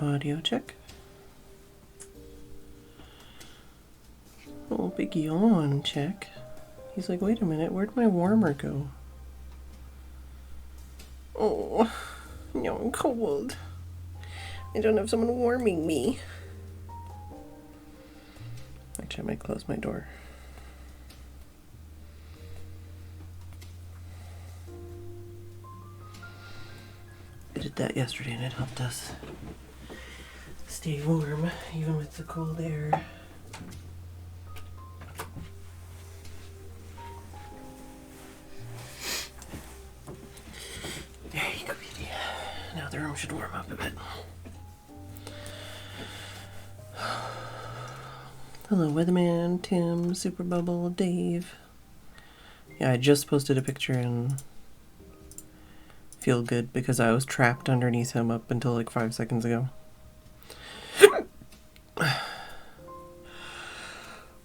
Audio check. Oh, big yawn check. He's like, wait a minute, where'd my warmer go? Oh, no, I'm cold. I don't have someone warming me. Actually, I might close my door. I did that yesterday and it helped us stay warm, even with the cold air. There you go, beauty. Now the room should warm up a bit. Hello, Weatherman, Tim, Super Bubble, Dave. Yeah, I just posted a picture and feel good because I was trapped underneath him up until like 5 seconds ago.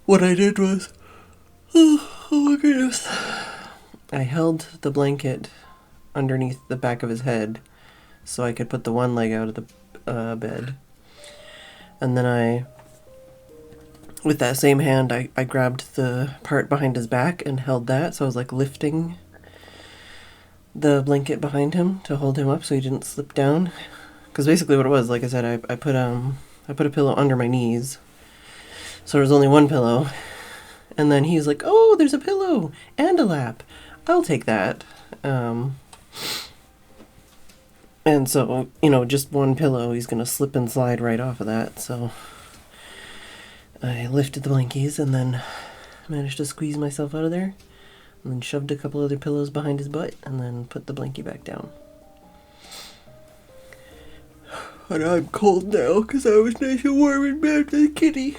What I did was, oh my goodness, I held the blanket underneath the back of his head so I could put the one leg out of the bed. And then with that same hand, I grabbed the part behind his back and held that, so I was like lifting the blanket behind him to hold him up so he didn't slip down. Because basically what it was, like I said, I put a pillow under my knees, so there was only one pillow. And then he's like, oh, there's a pillow and a lap. I'll take that. And so, just one pillow, he's going to slip and slide right off of that. So I lifted the blankies and then managed to squeeze myself out of there. And then shoved a couple other pillows behind his butt and then put the blankie back down. And I'm cold now because I was nice and warm in bed with the kitty.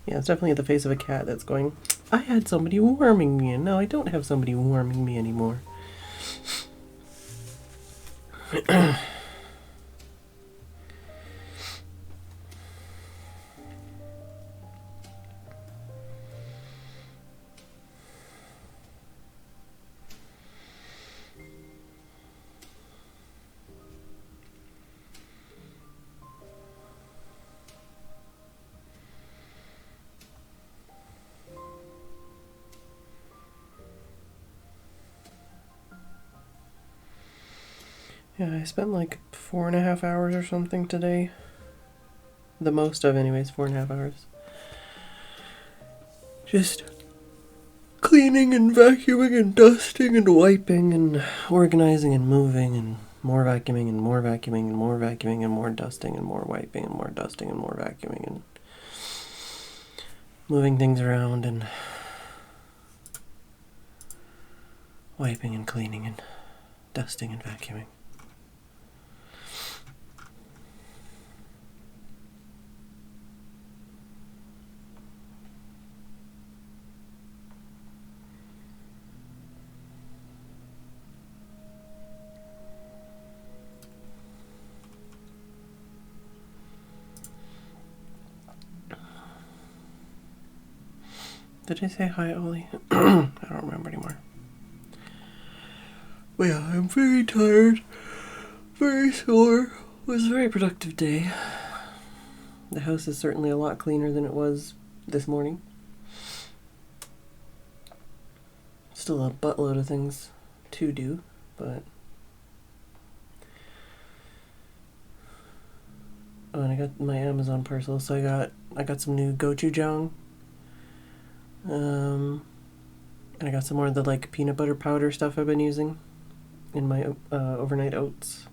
Yeah, it's definitely the face of a cat that's going, I had somebody warming me, and now I don't have somebody warming me anymore. Yeah, I spent like 4.5 hours or something today. The most of anyways, 4.5 hours. Just cleaning and vacuuming and dusting and wiping and organizing and moving and more vacuuming and more vacuuming and more vacuuming and more dusting and more wiping and more dusting and more vacuuming and moving things around and wiping and cleaning and dusting and vacuuming. Did I say hi, Ollie? I don't remember anymore. But yeah, I'm very tired, very sore. It was a very productive day. The house is certainly a lot cleaner than it was this morning. Still a buttload of things to do, but... Oh, and I got my Amazon parcel, so I got some new gochujang. And I got some more of the like peanut butter powder stuff I've been using in my overnight oats.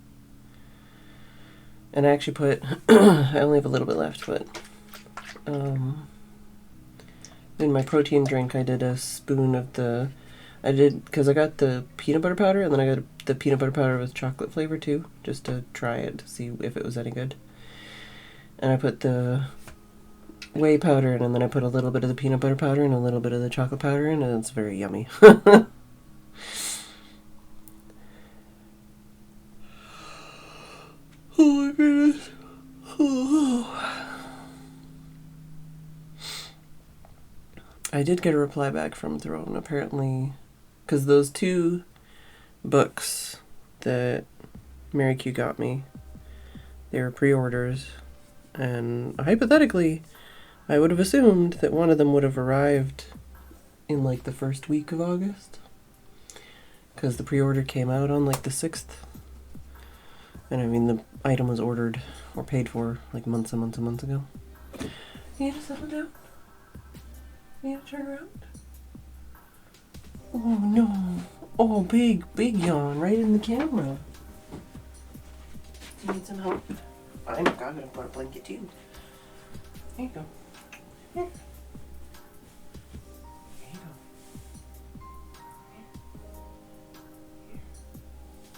And I actually put, I only have a little bit left, but in my protein drink I did a spoon of because I got the peanut butter powder and then I got the peanut butter powder with chocolate flavor too, just to try it to see if it was any good. And I put the whey powder in, and then I put a little bit of the peanut butter powder and a little bit of the chocolate powder in, and it's very yummy. I did get a reply back from Throne, apparently, because those 2 books that Mary Q got me, they were pre-orders, and hypothetically, I would have assumed that one of them would have arrived in like the first week of August, because the pre-order came out on like the 6th, and I mean the item was ordered or paid for like months and months and months ago. You need to settle down? You need to turn around? Oh no. Oh, big yawn right in the camera. Do you need some help? I'm gonna put a blanket too. There you go. Here. There you go. Here.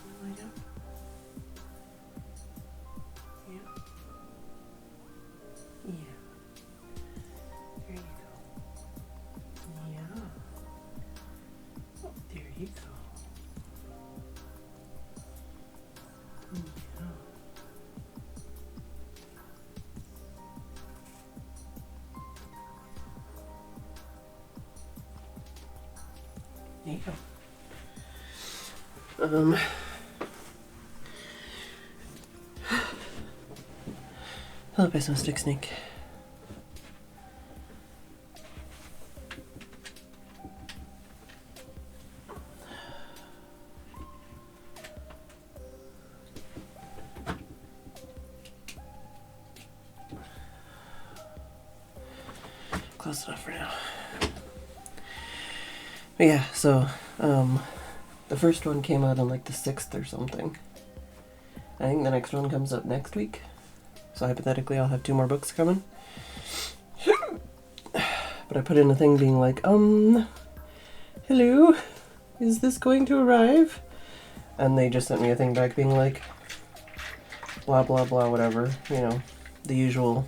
Wanna lie down? Yeah. Yeah. There you go. Yeah. Oh, there you go. Yeah. There you go. Hello, Peso Stick Snake. Close enough for now. But yeah, so, the first one came out on like the 6th or something. I think the next one comes up next week. So hypothetically I'll have 2 more books coming. But I put in a thing being like, hello, is this going to arrive? And they just sent me a thing back being like, blah blah blah whatever, you know, the usual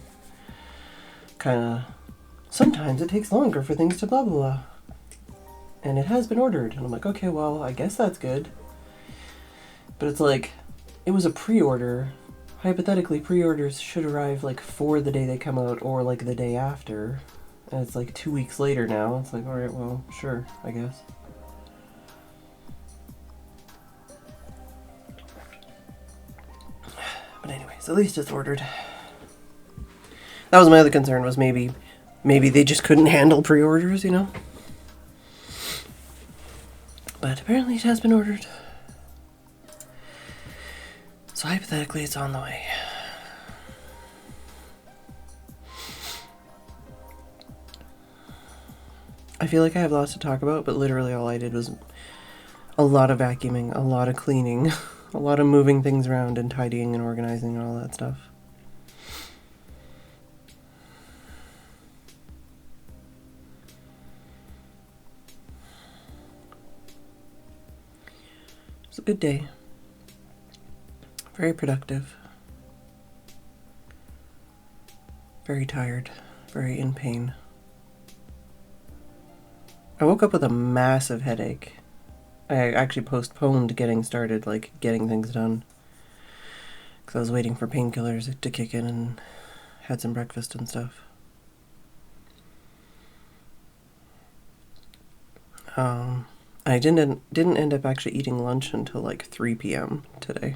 kinda, sometimes it takes longer for things to blah blah blah. And it has been ordered. And I'm like, okay, well, I guess that's good. But it's like, it was a pre-order. Hypothetically, pre-orders should arrive like for the day they come out or like the day after. And it's like 2 weeks later now. It's like, alright, well, sure, I guess. But anyways, at least it's ordered. That was my other concern, was maybe they just couldn't handle pre-orders, you know? But apparently it has been ordered. So hypothetically it's on the way. I feel like I have lots to talk about, but literally all I did was a lot of vacuuming, a lot of cleaning, a lot of moving things around and tidying and organizing and all that stuff. It was a good day. Very productive. Very tired. Very in pain. I woke up with a massive headache. I actually postponed getting started, like getting things done, because I was waiting for painkillers to kick in and had some breakfast and stuff. I didn't end up actually eating lunch until like 3 p.m. today.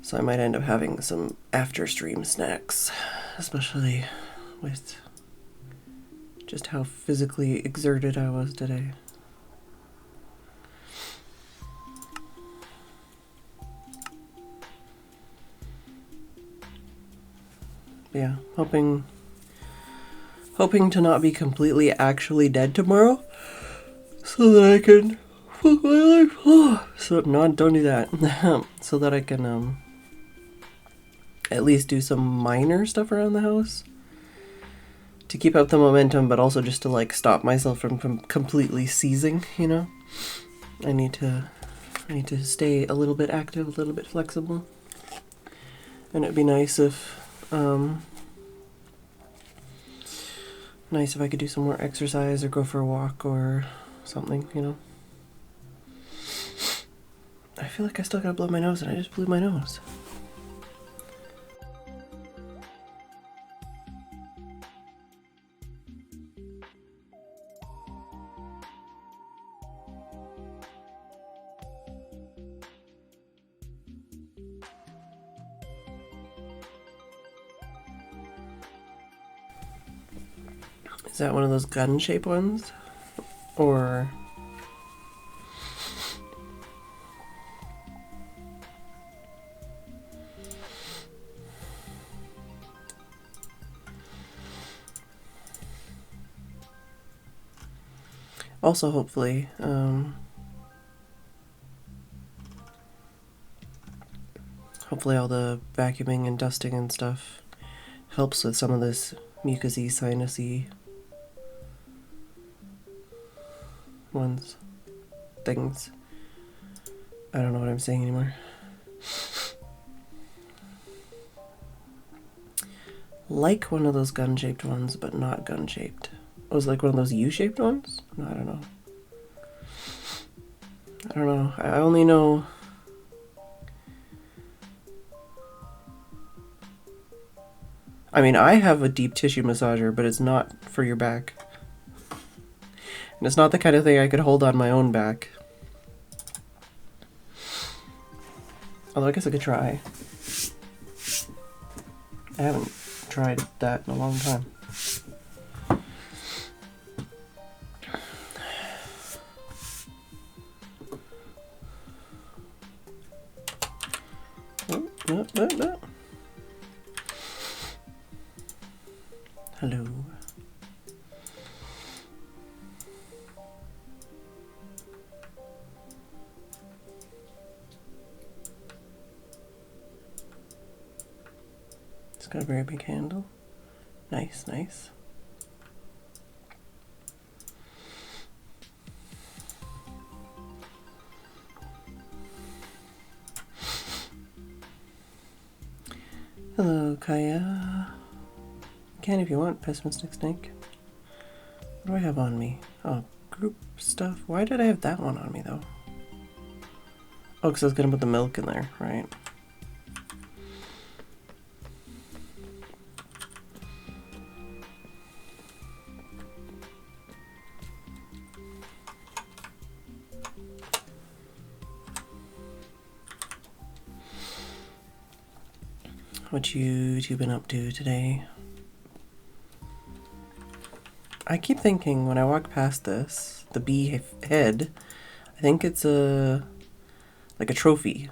So I might end up having some after stream snacks, especially with just how physically exerted I was today. Yeah, hoping to not be completely actually dead tomorrow, so that I can fuck my life. So no, don't do that. So that I can at least do some minor stuff around the house to keep up the momentum, but also just to like stop myself from completely seizing, you know? I need to stay a little bit active, a little bit flexible. And it'd be nice if I could do some more exercise or go for a walk or something, you know? I feel like I still gotta blow my nose, and I just blew my nose. Is that one of those gun-shaped ones? Or... Also, hopefully, hopefully all the vacuuming and dusting and stuff helps with some of this mucusy, sinusy things. I don't know what I'm saying anymore. Like one of those gun-shaped ones, but not gun-shaped. It was like one of those U-shaped ones? No, I don't know. I only know... I mean, I have a deep tissue massager, but it's not for your back. And it's not the kind of thing I could hold on my own back. Although I guess I could try. I haven't tried that in a long time. No. Hello. It's got a very big handle. Nice, nice. Hello, Kaya. You can if you want, Pessimistic Snake. What do I have on me? Oh, group stuff. Why did I have that one on me, though? Oh, because I was going to put the milk in there, right? What you been up to today? I keep thinking when I walk past this, the bee head, I think it's like a trophy.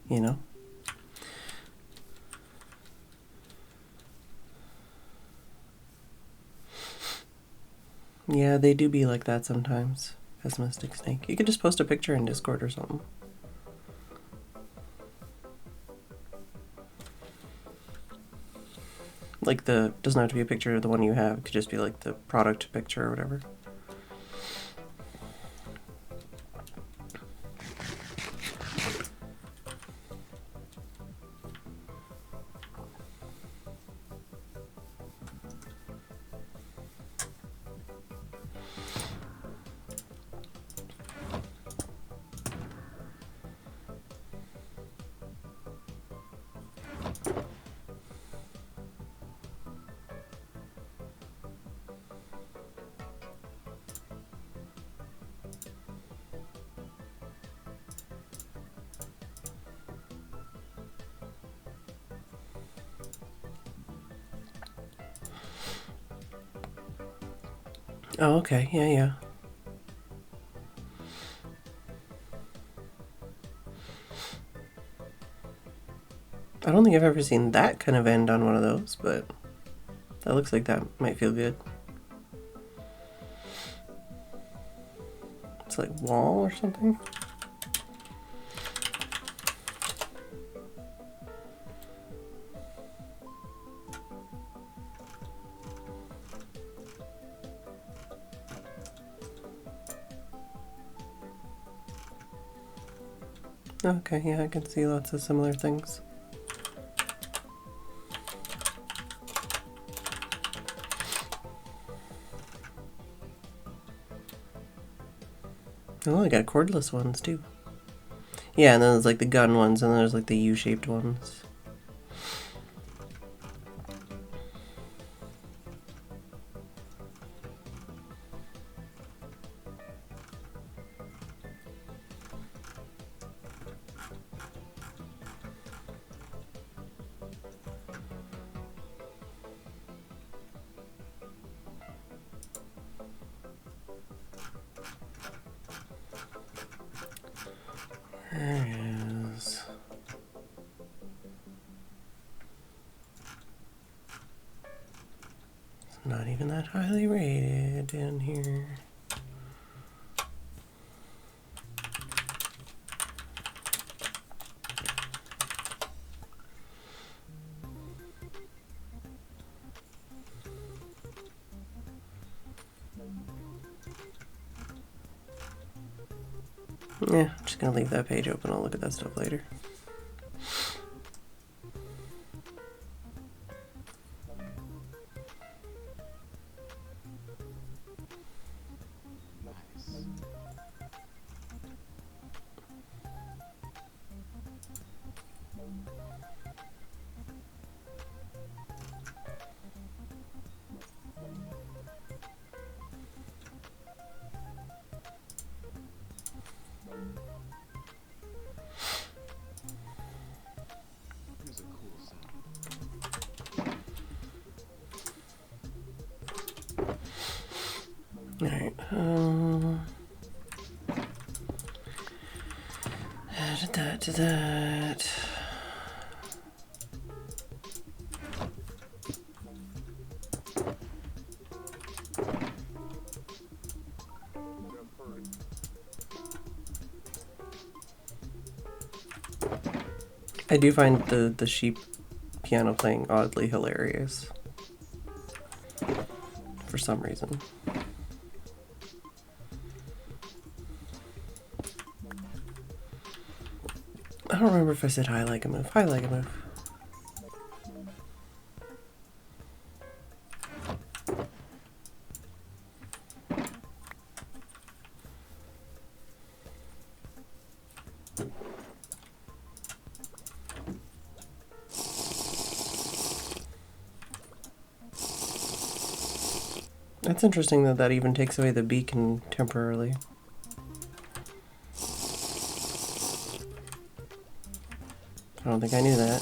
You know? Yeah, they do be like that sometimes. Pessimistic Snake. You could just post a picture in Discord or something. Like doesn't have to be a picture of the one you have, it could just be like the product picture or whatever. Oh, okay. Yeah. I don't think I've ever seen that kind of end on one of those, but that looks like that might feel good. It's like wall or something. Okay, yeah, I can see lots of similar things. Oh, I got cordless ones too. Yeah, and then there's like the gun ones, and then there's like the U-shaped ones. There it is. It's not even that highly rated down here. Yeah, I'm just gonna leave that page open. I'll look at that stuff later. Alright, to that. I do find the sheep piano playing oddly hilarious. For some reason. I don't remember if I said hi like a move. Hi like a move. That's interesting that that even takes away the beacon temporarily. I don't think I knew that.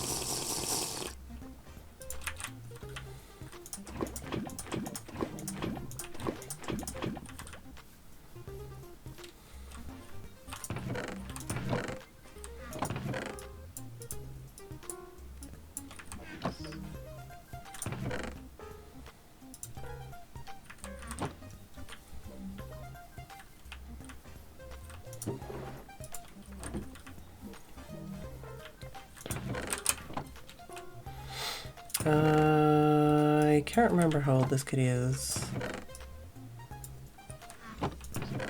I can't remember how old this kitty is.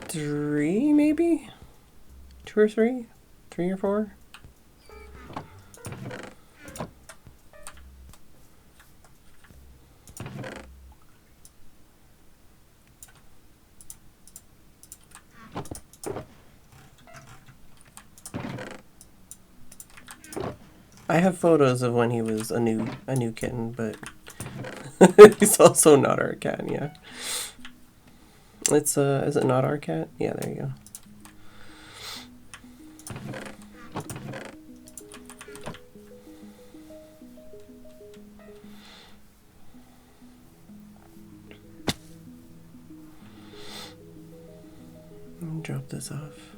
3, maybe? 2 or 3? 3 or 4? I have photos of when he was a new kitten, but he's also not our cat, yeah. It's is it not our cat? Yeah, there you go. Drop this off.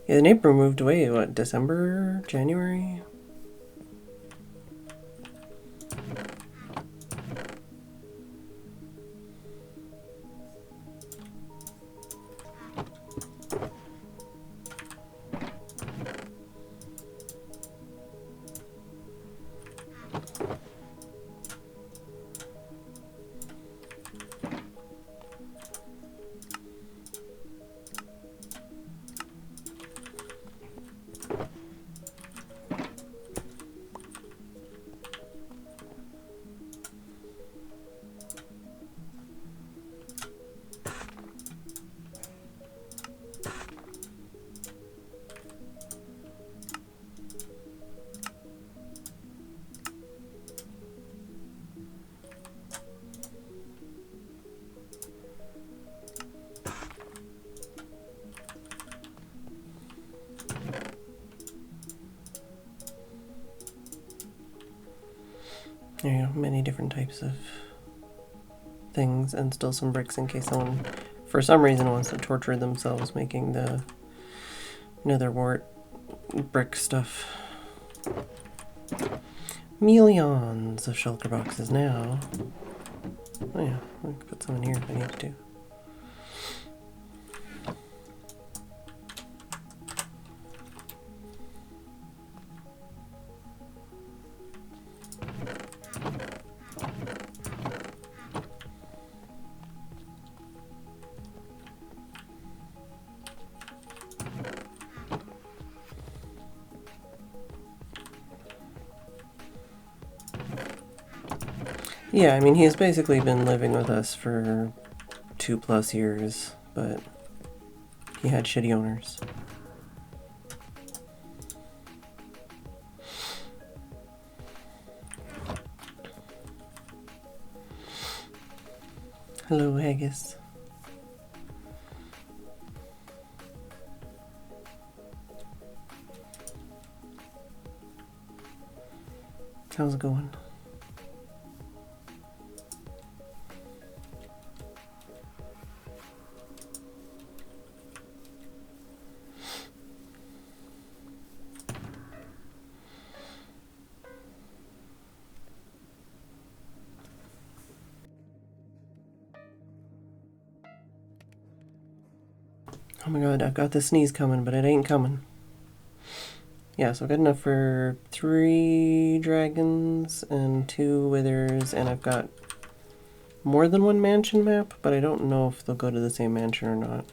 Yeah, the neighbor moved away, what, December? January? There you go, many different types of things, and still some bricks in case someone for some reason wants to torture themselves making the nether wart brick stuff. Millions of shulker boxes now. Oh yeah, I can put some in here if I need to. Yeah, I mean, he's basically been living with us for 2+ years, but he had shitty owners. Hello, Haggis. How's it going? Oh my god, I've got the sneeze coming, but it ain't coming. Yeah, so I've got enough for 3 dragons and 2 withers, and I've got more than one mansion map, but I don't know if they'll go to the same mansion or not.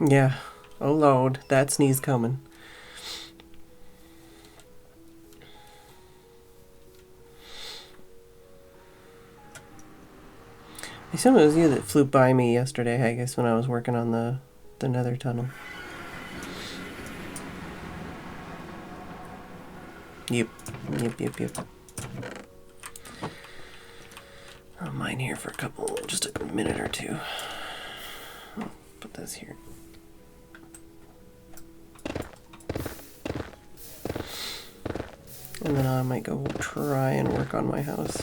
Yeah. Oh lord, that sneeze coming. I assume it was you that flew by me yesterday, I guess, when I was working on the nether tunnel. Yep. I'll mine here for just a minute or two. I'll put this here. And then I might go try and work on my house.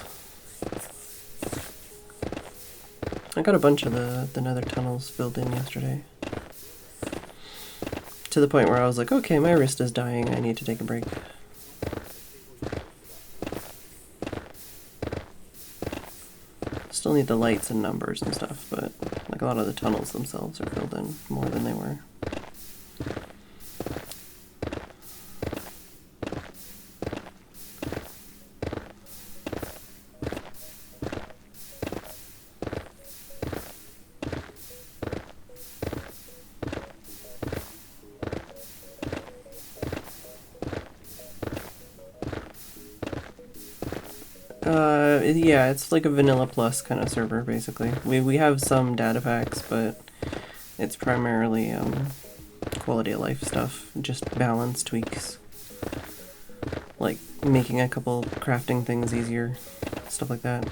I got a bunch of the nether tunnels filled in yesterday. To the point where I was like, okay, my wrist is dying, I need to take a break. Still need the lights and numbers and stuff, but like a lot of the tunnels themselves are filled in more than they were. Yeah, it's like a vanilla plus kind of server, basically. We have some data packs, but it's primarily quality of life stuff, just balance tweaks. Like making a couple crafting things easier, stuff like that.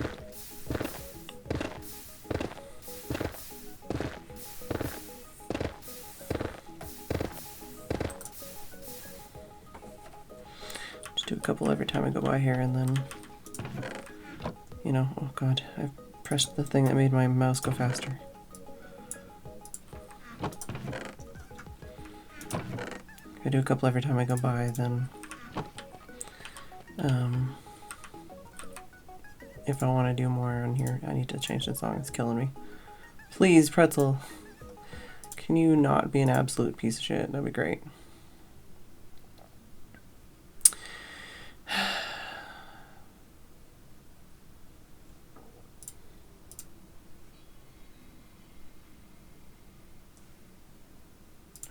Just do a couple every time I go by here, and then, you know, oh god, I pressed the thing that made my mouse go faster. If I do a couple every time I go by, then if I want to do more on here, I need to change the song. It's killing me. Please, Pretzel, can you not be an absolute piece of shit? That'd be great.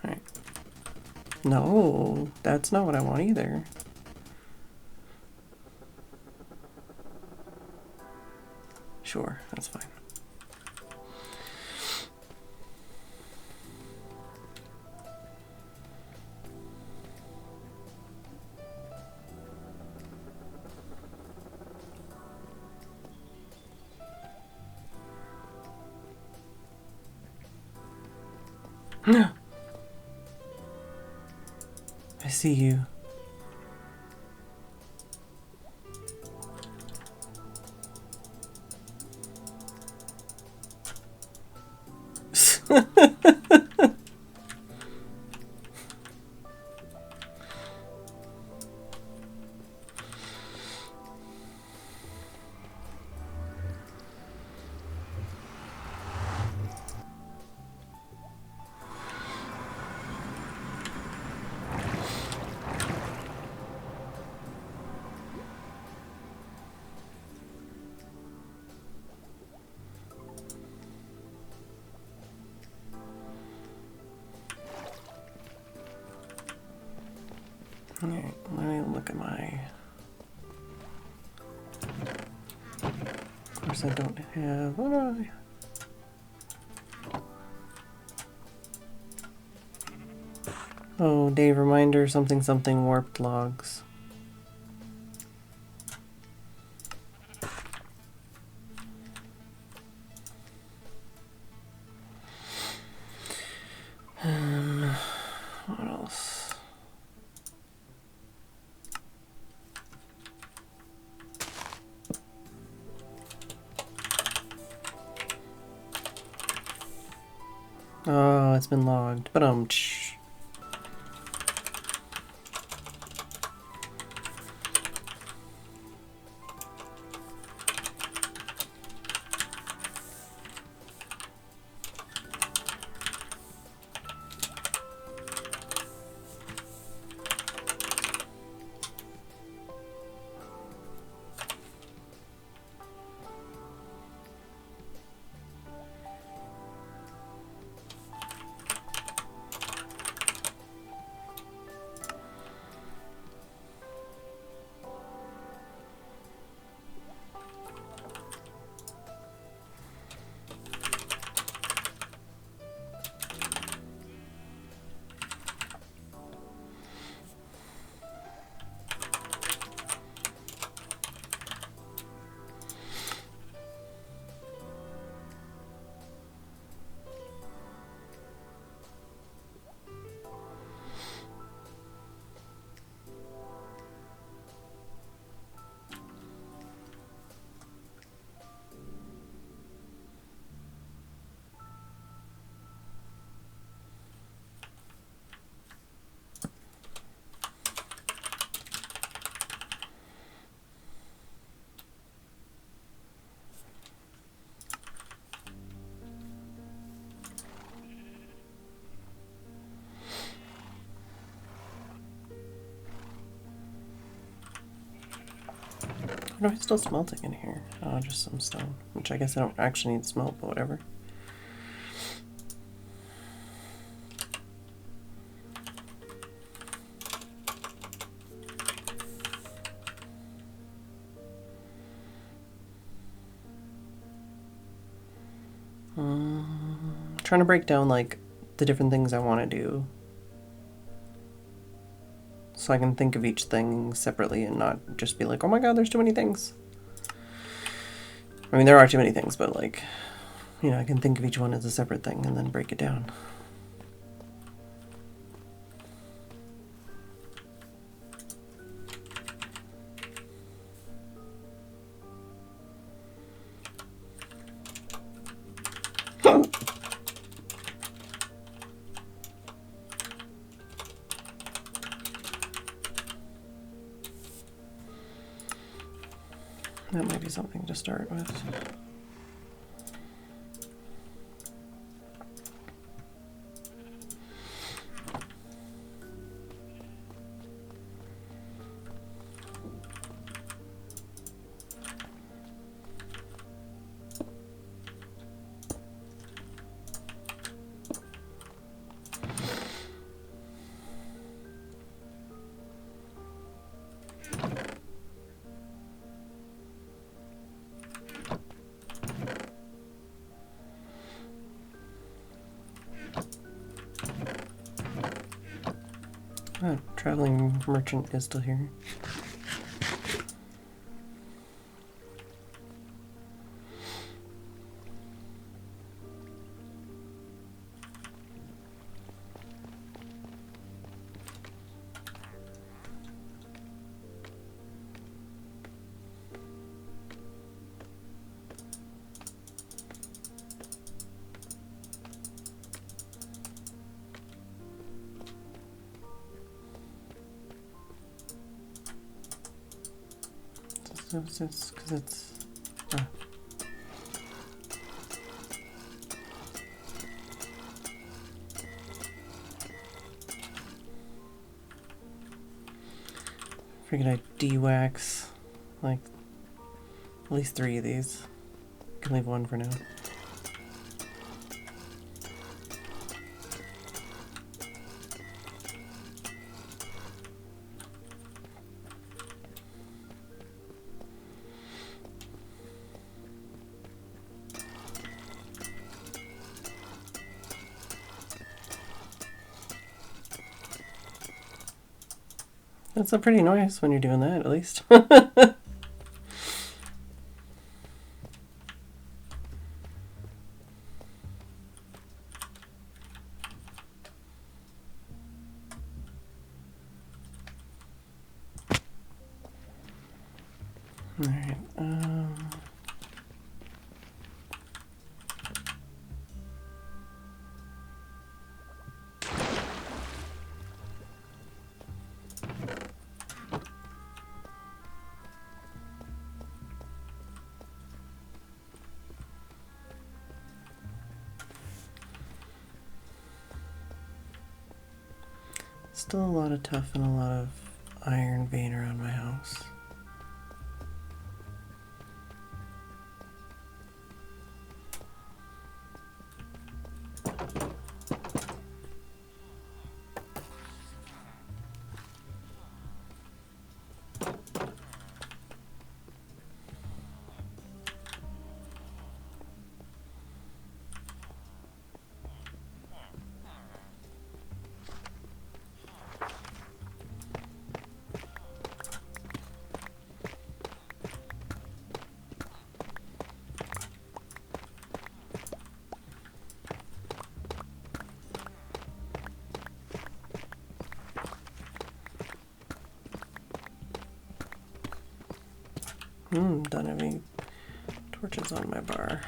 Alright. No, that's not what I want either. Sure, that's fine. I see you. Alright, let me look at my... Of course I don't have... What do I... Oh, Dave, reminder, something something warped logs. What else? Oh, it's been logged, but what am I still smelting in here? Oh, just some stone, which I guess I don't actually need to smelt, but whatever. Trying to break down like the different things I want to do, so I can think of each thing separately and not just be like, oh my god, there's too many things. I mean, there are too many things, but like, you know, I can think of each one as a separate thing and then break it down. That might be something to start with. Oh, traveling merchant is still here. It's because it's... Figured I'd de-wax like at least 3 of these. Can leave 1 for now. That's a pretty noise when you're doing that, at least. Alright, still a lot of tough and a lot of iron vein around my house. Don't have any torches on my bar.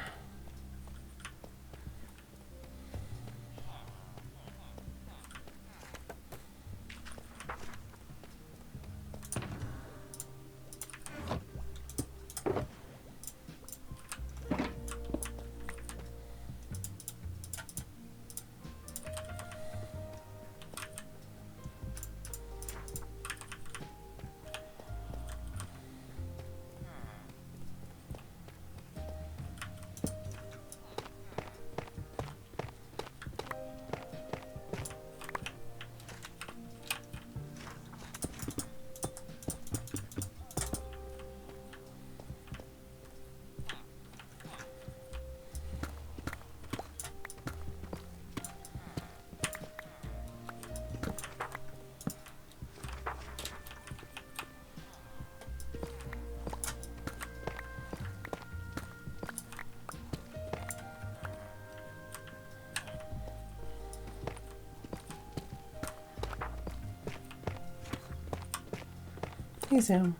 Hey, Sam.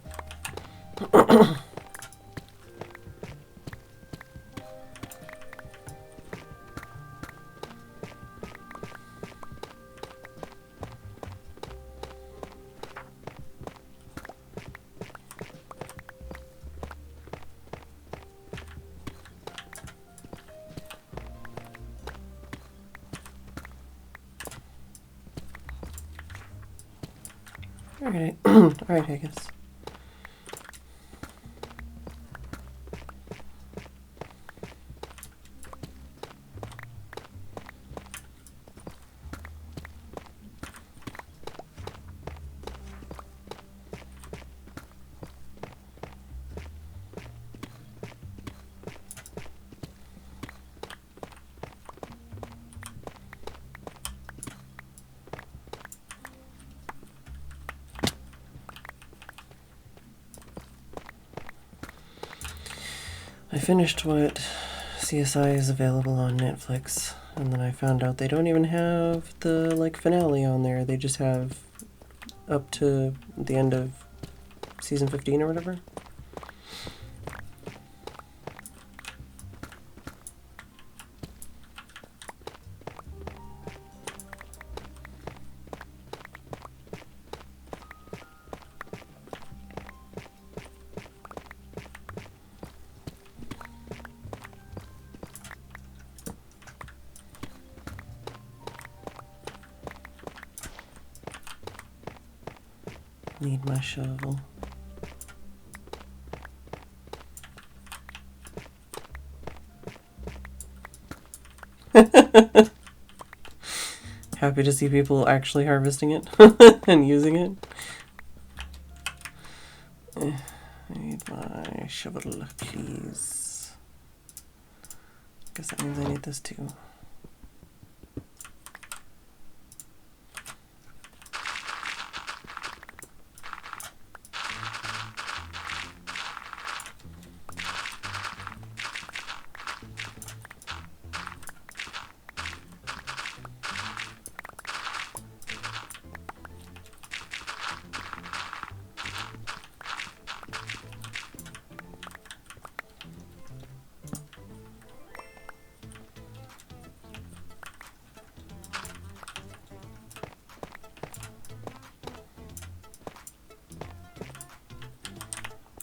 Alright, alright, I guess. I finished what CSI is available on Netflix, and then I found out they don't even have the finale on there. They just have up to the end of season 15 or whatever. Need my shovel. Happy to see people actually harvesting it and using it. I need my shovel, please. Guess that means I need this too.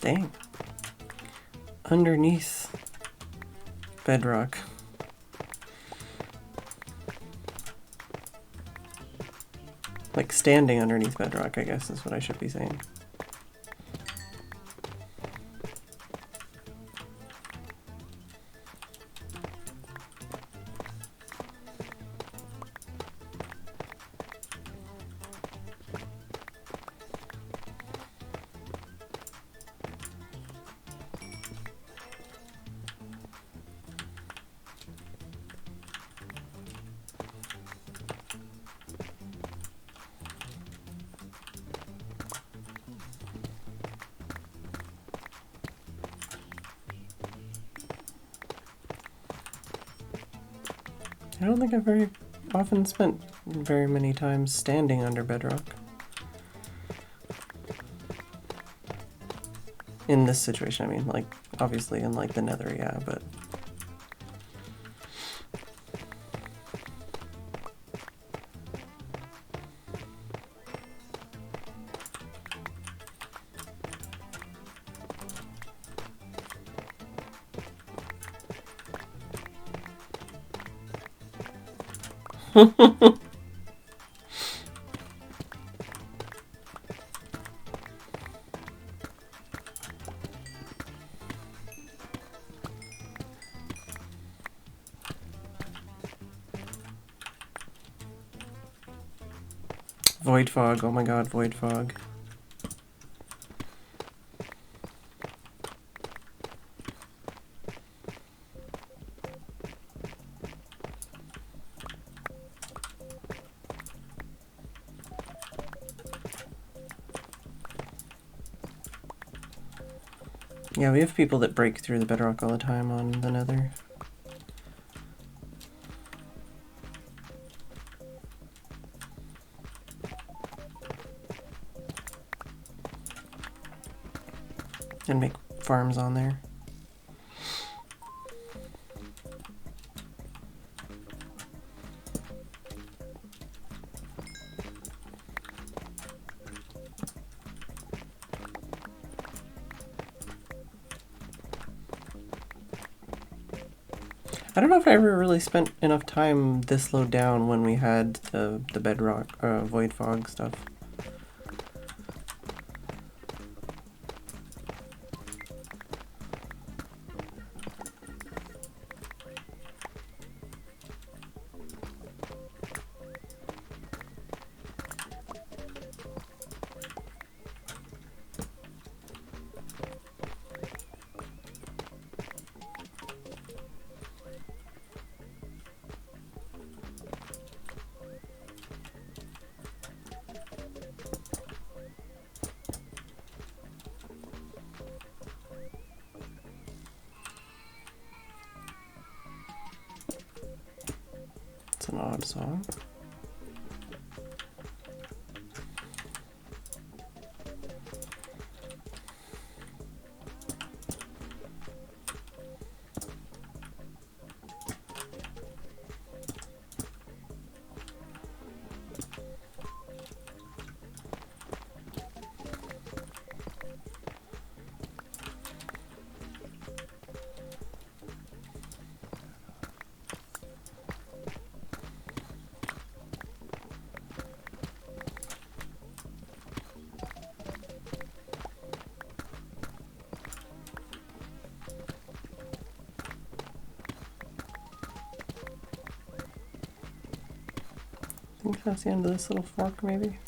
Dang. Underneath bedrock. Like standing underneath bedrock, I guess is what I should be saying. I don't think I've very often spent very many times standing under bedrock. In this situation, I mean, like, obviously in, like, the nether, yeah, but... Void fog, oh my god, void fog. Yeah, we have people that break through the bedrock all the time on the nether. And make farms on there. I don't know if I ever really spent enough time this low down when we had the bedrock, void fog stuff. It's an odd song. I think that's the end of this little fork, maybe.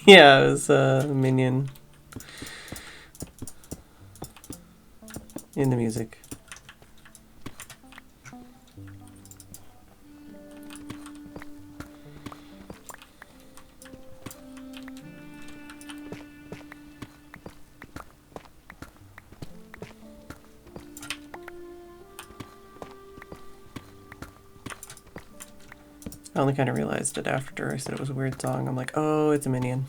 Yeah, it was a minion in the music. I only kind of realized it after I said it was a weird song. I'm like, oh, it's a minion.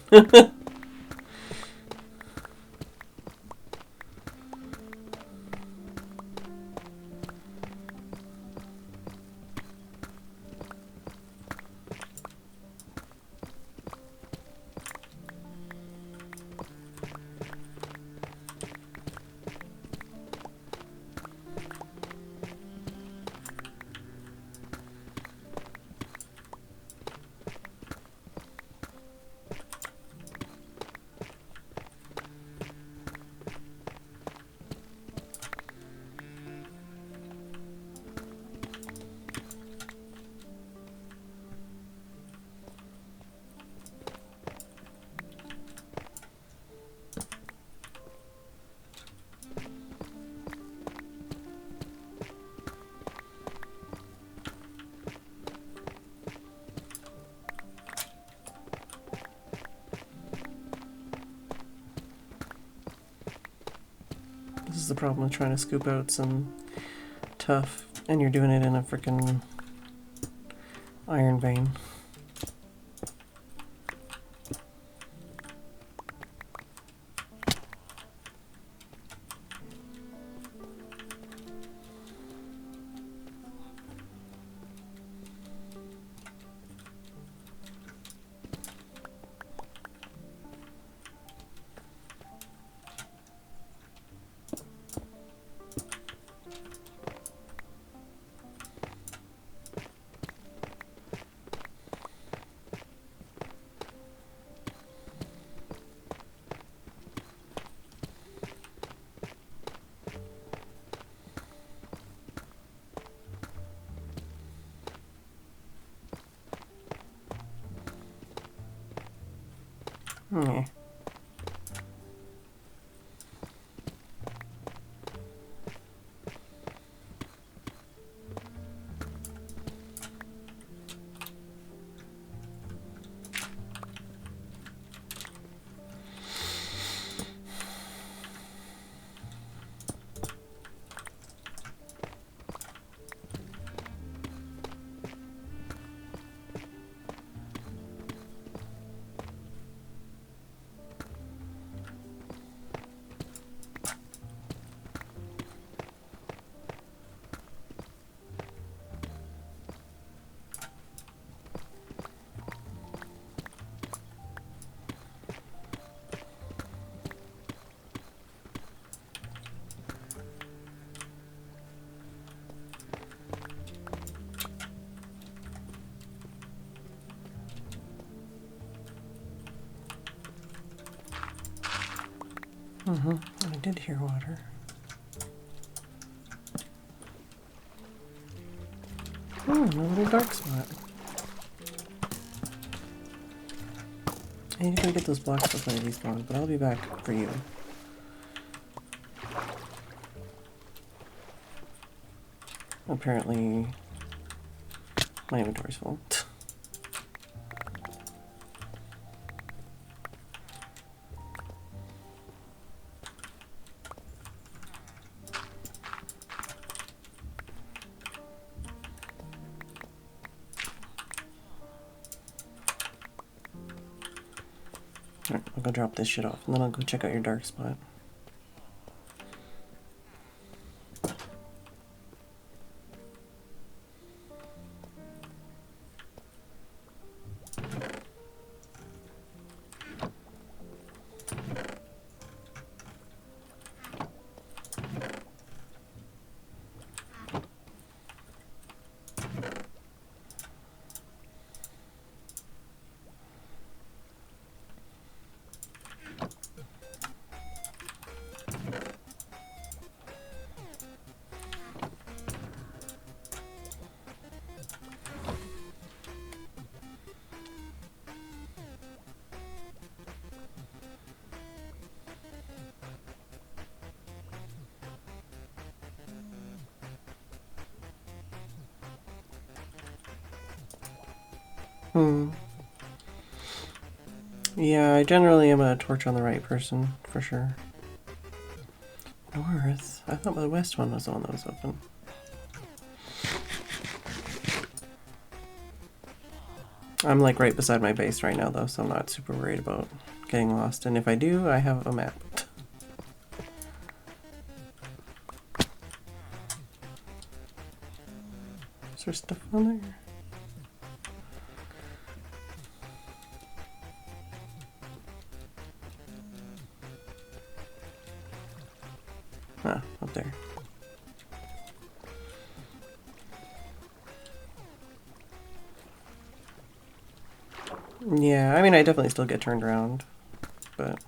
This is the problem with trying to scoop out some tough, and you're doing it in a frickin' iron vein. Yeah. I did hear water. Oh, a little dark spot. I need to go get those blocks before they respawn, but I'll be back for you. Apparently, my inventory's full. Alright, I'll go drop this shit off, and then I'll go check out your dark spot. Yeah, I generally am a torch on the right person, for sure. North? I thought the west one was the one that was open. I'm like right beside my base right now though, so I'm not super worried about getting lost. And if I do, I have a map. Is there stuff on there? Ah, up there. Yeah, I mean, I definitely still get turned around, but...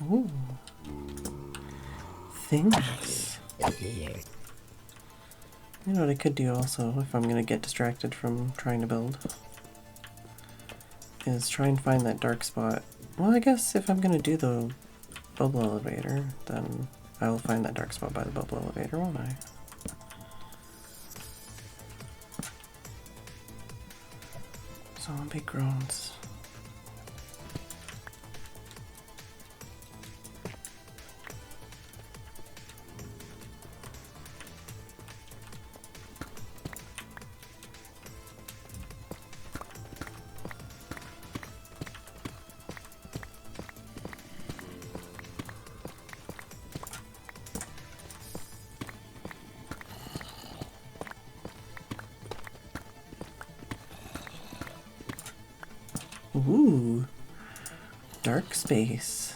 Ooh. Things. You know what I could do also, if I'm gonna get distracted from trying to build, is try and find that dark spot. Well, I guess if I'm gonna do the bubble elevator, then I will find that dark spot by the bubble elevator, won't I? Zombie groans. Ooh, dark space.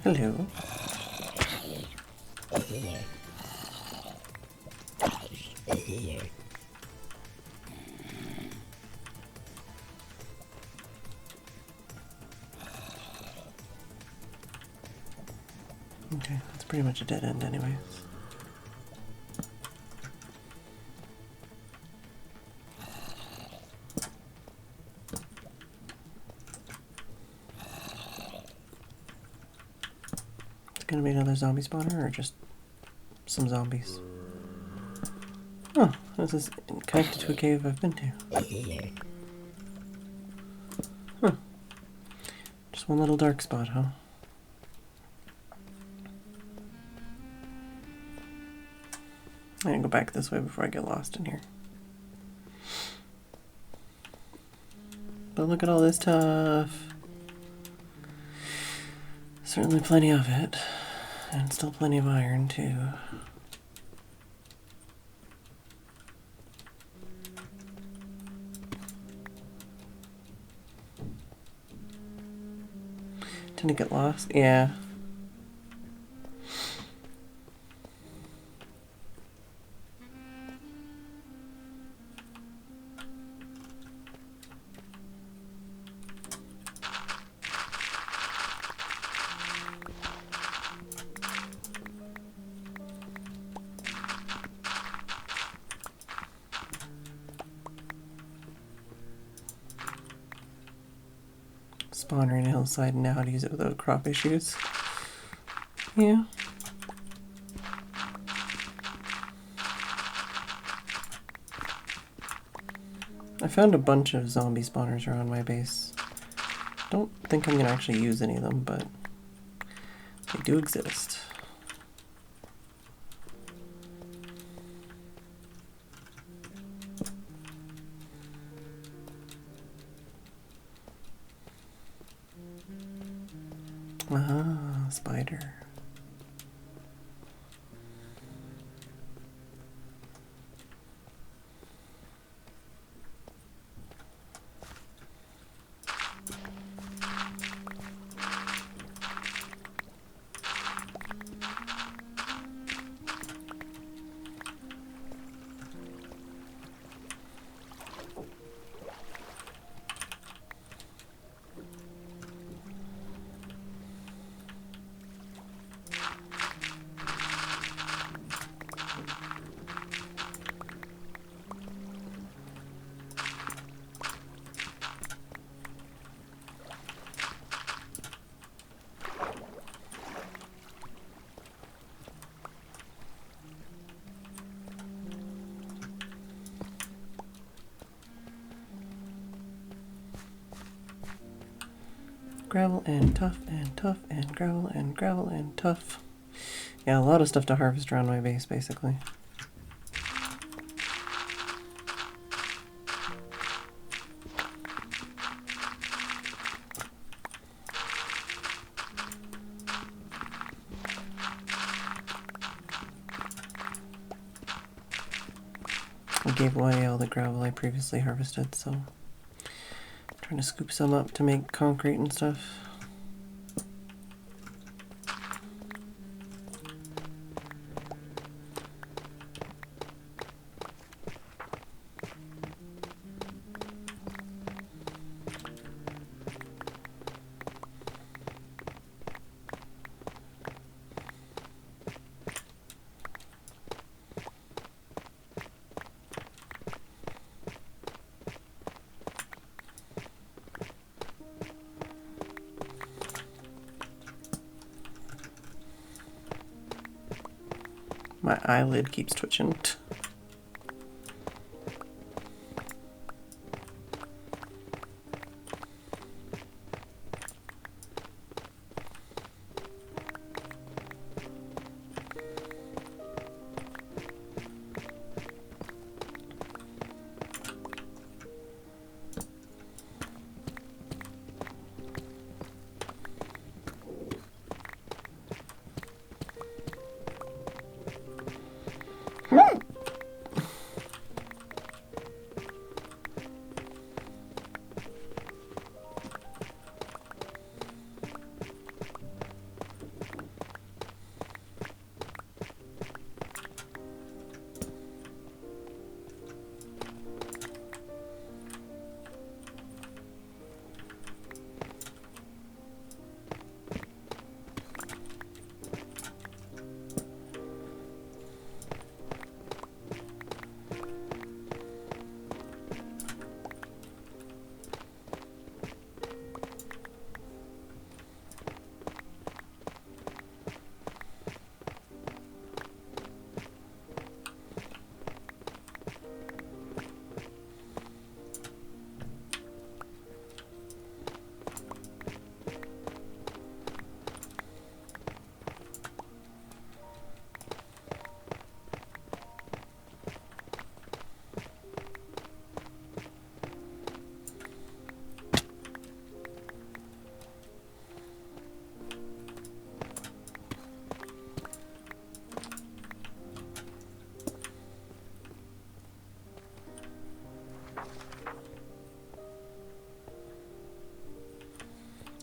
Hello. Okay, that's pretty much a dead end anyways. It's gonna be another zombie spawner or just some zombies? Oh, this is connected to a cave I've been to. Huh. Just one little dark spot, huh? I'm gonna go back this way before I get lost in here. But look at all this stuff. Certainly plenty of it. And still plenty of iron, too. Didn't get lost? Yeah. Spawner in a hillside and now how to use it without crop issues. Yeah. I found a bunch of zombie spawners around my base. Don't think I'm gonna actually use any of them, but they do exist. Ah, spider. Gravel and tough and tough and gravel and tough. Yeah, a lot of stuff to harvest around my base, basically. I gave away all the gravel I previously harvested, so I'm trying to scoop some up to make concrete and stuff. My eyelid keeps twitching.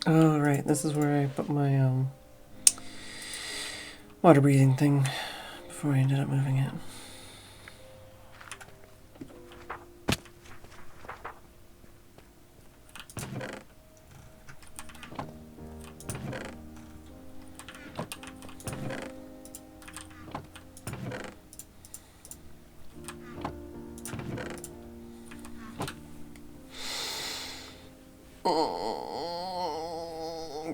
Oh, right, this is where I put my water breathing thing before I ended up moving it.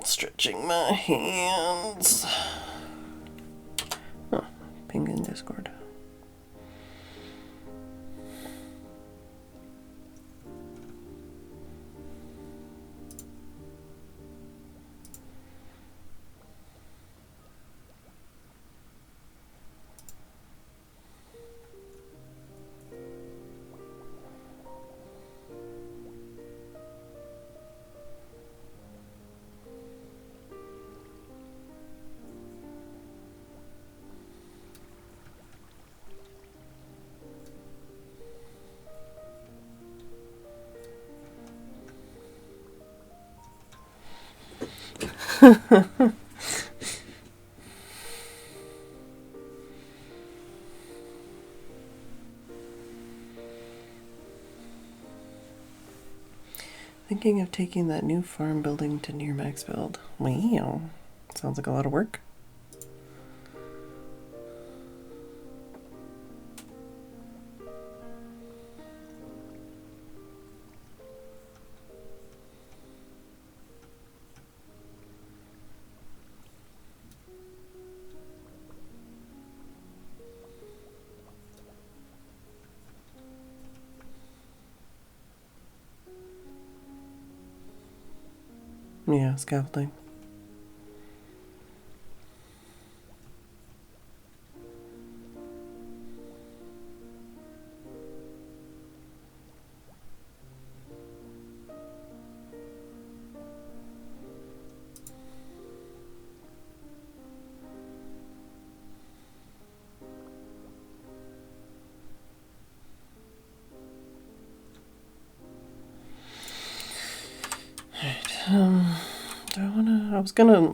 Stretching my hands. Oh, ping in Discord. Thinking of taking that new farm building to near max build. Wow. Sounds like a lot of work. Yeah, scaffolding.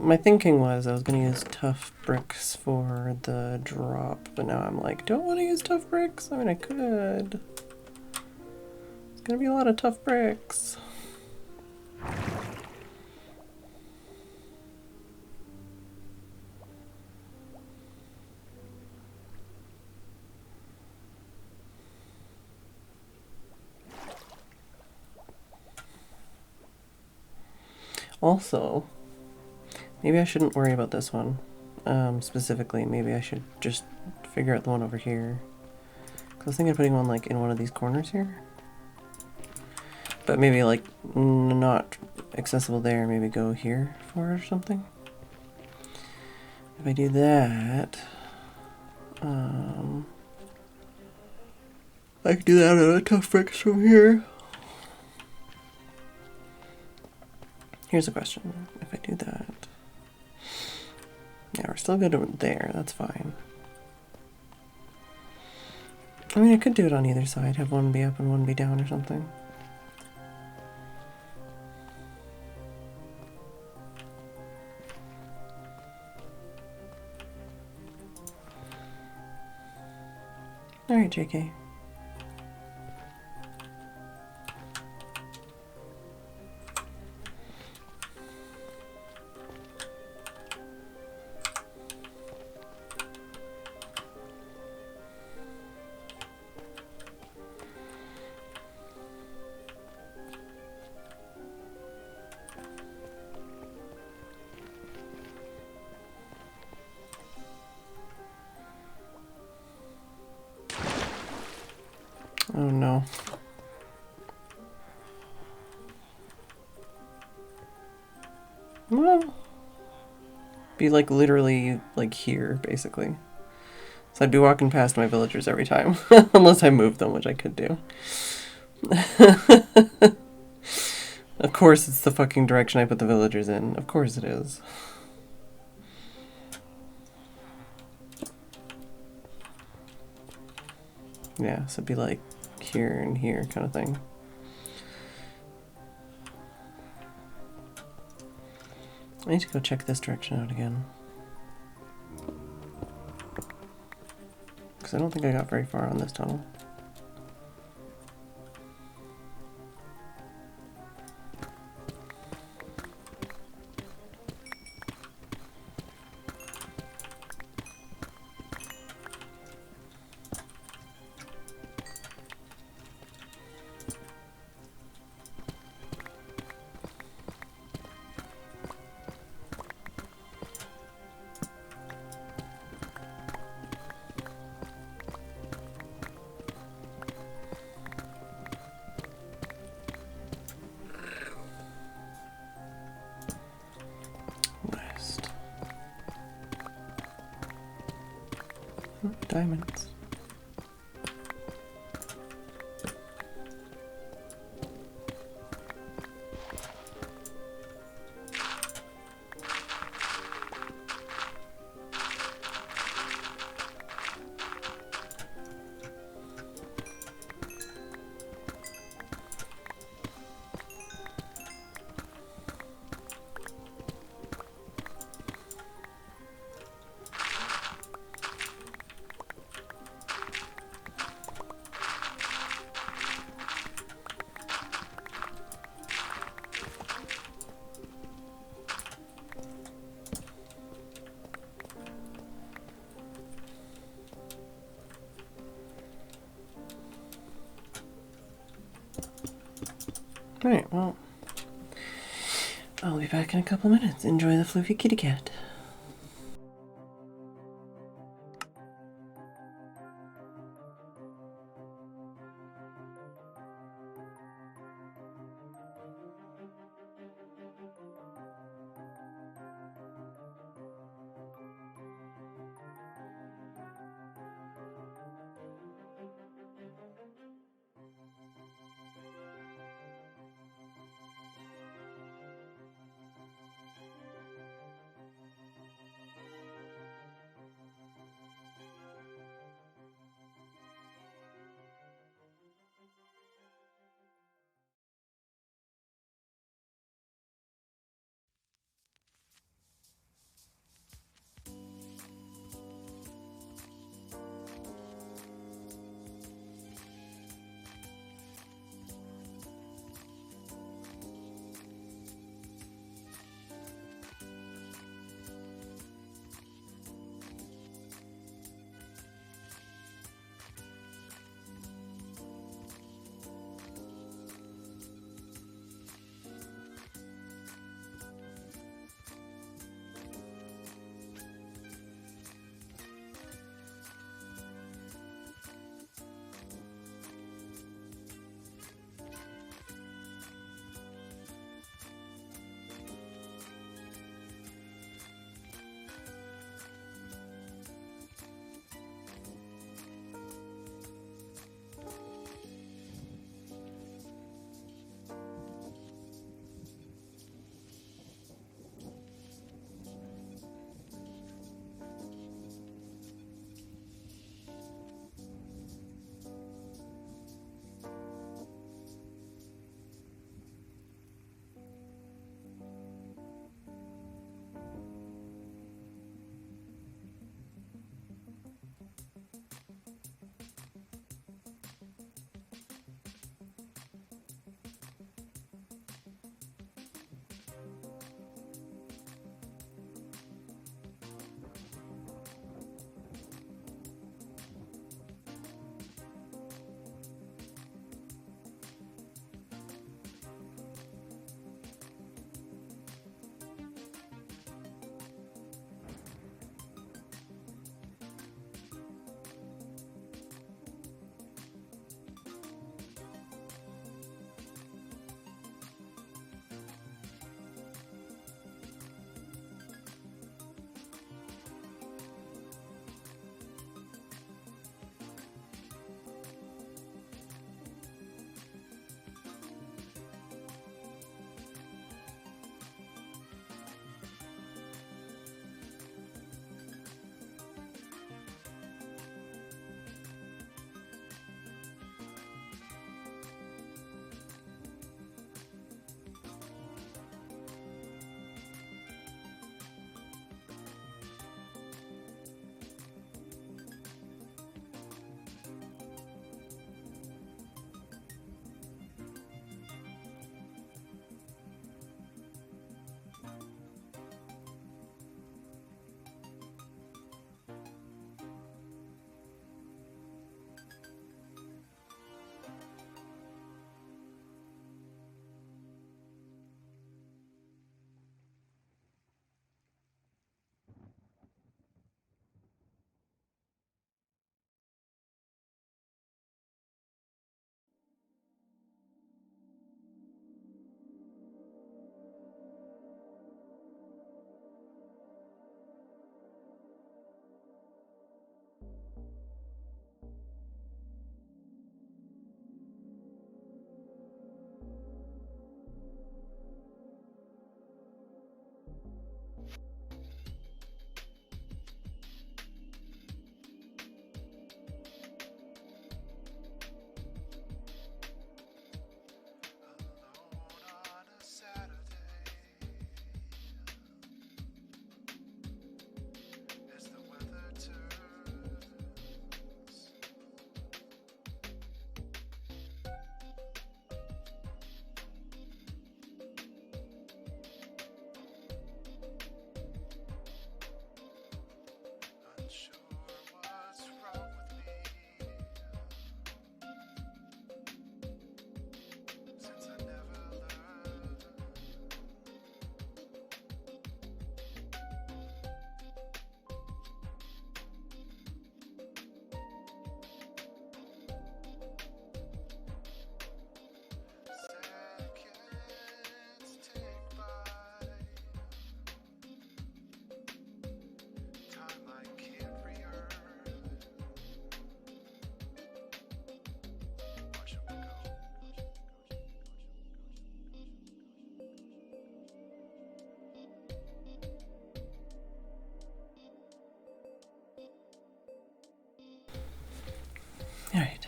My thinking was I was gonna use tough bricks for the drop, but now I'm like, do I want to use tough bricks? I mean, I could. It's gonna be a lot of tough bricks. Also, maybe I shouldn't worry about this one specifically. Maybe I should just figure out the one over here. Cause I was thinking of putting one like in one of these corners here, but maybe like not accessible there. Maybe go here for it or something. If I do that, I can do that on a tough bricks from here. Here's a question. If I do that, yeah, we're still good there. That's fine. I mean, I could do it on either side. Have one be up and one be down or something. Alright, JK. Oh no. Well, be like literally like here, basically. So I'd be walking past my villagers every time, unless I move them, which I could do. Of course it's the fucking direction I put the villagers in. Of course it is. Yeah, so it'd be like here and here kind of thing. I need to go check this direction out again. Because I don't think I got very far on this tunnel. Diamonds. Alright, well, I'll be back in a couple minutes. Enjoy the floofy kitty cat.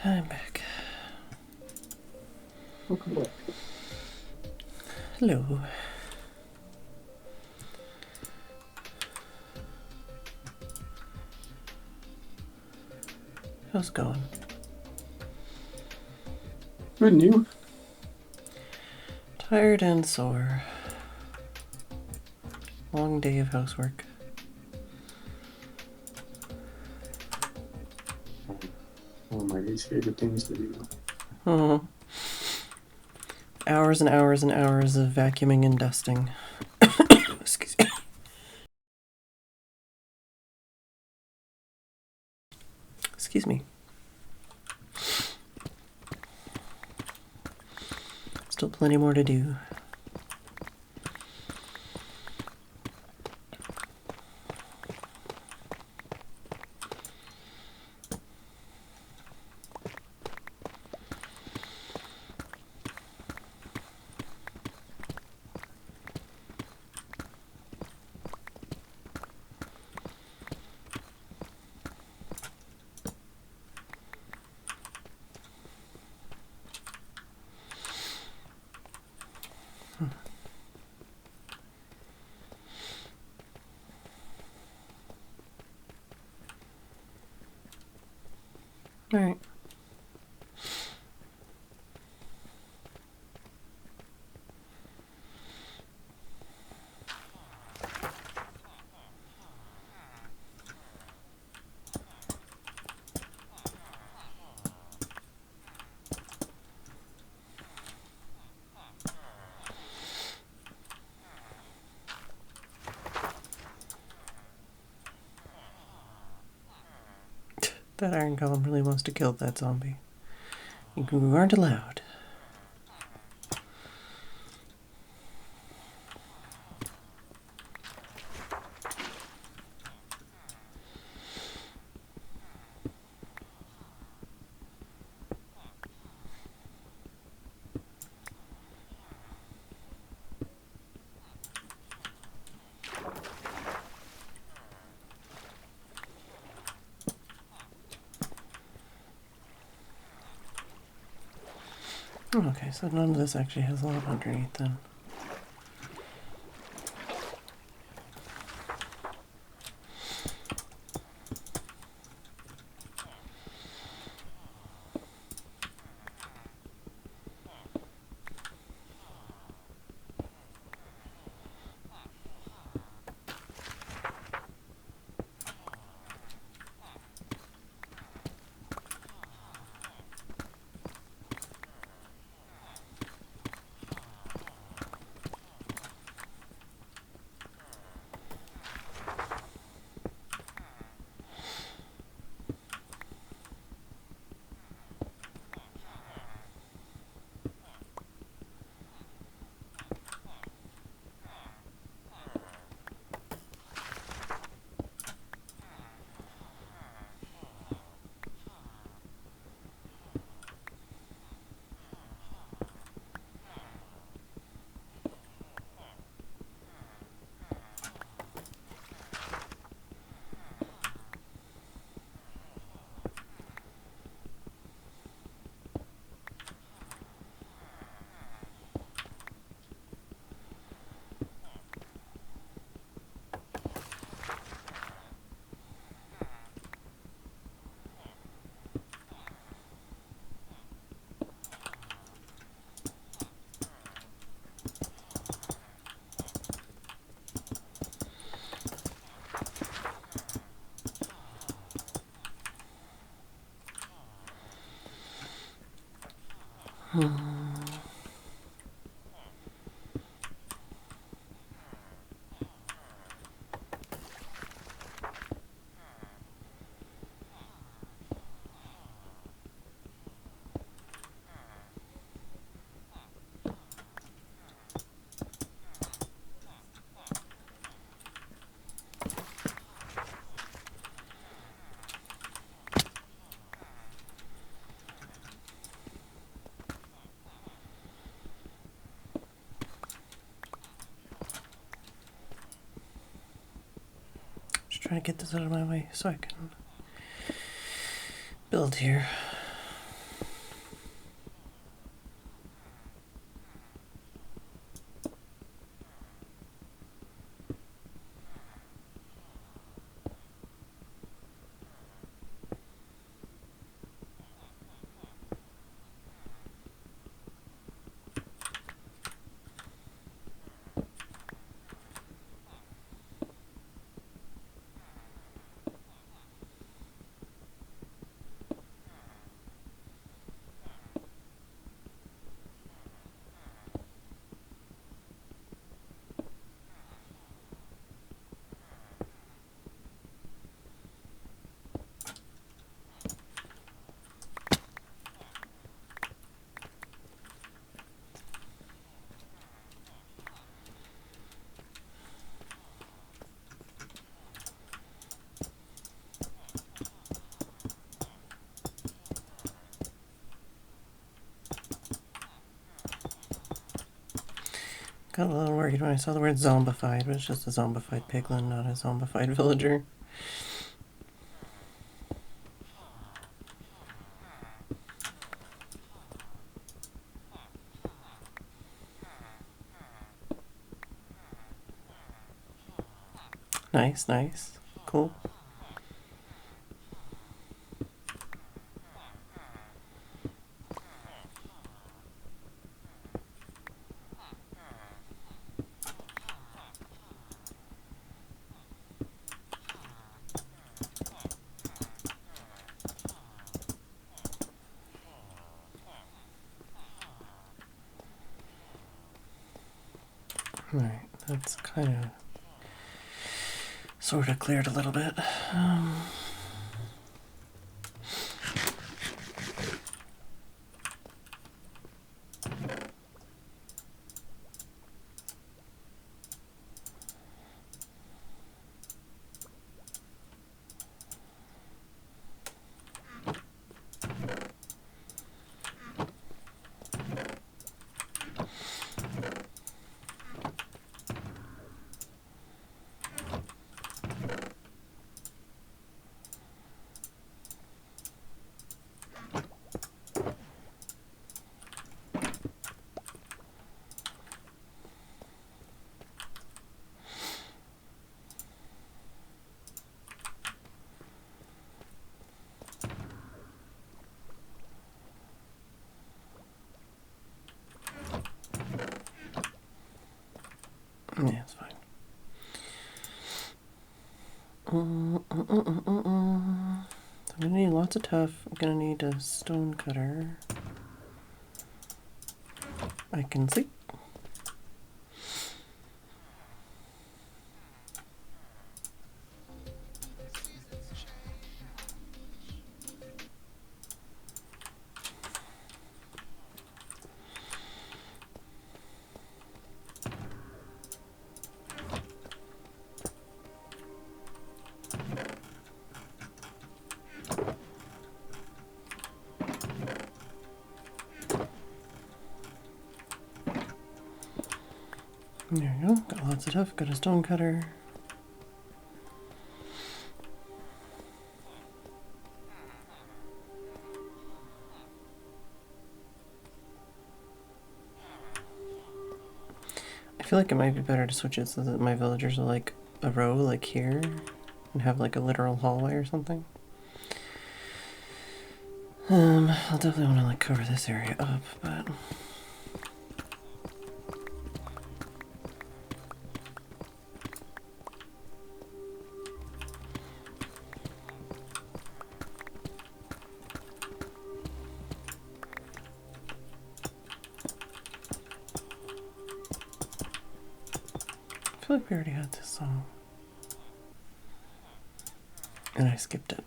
I'm back. Welcome back. Hello. How's it going? Good, and you? Tired and sore. Long day of housework. One of my least favorite things to do. Oh. Hours and hours and hours of vacuuming and dusting. Excuse me. Excuse me. Still plenty more to do. All right. That iron golem really wants to kill that zombie. You aren't allowed. Okay, so none of this actually has lava underneath then. Just trying to get this out of my way so I can build here. got a little worried when I saw the word zombified, but it's just a zombified piglin, not a zombified villager. Nice, nice. Cool. Alright, that's kind of sort of cleared a little bit. Yeah, it's fine. So I'm gonna need lots of tough. I'm gonna need a stone cutter. I can sleep. There we go. Got lots of stuff. Got a stone cutter. I feel like it might be better to switch it so that my villagers are like a row, like here, and have like a literal hallway or something. I'll definitely want to like cover this area up, but I feel like we already had this song. And I skipped it.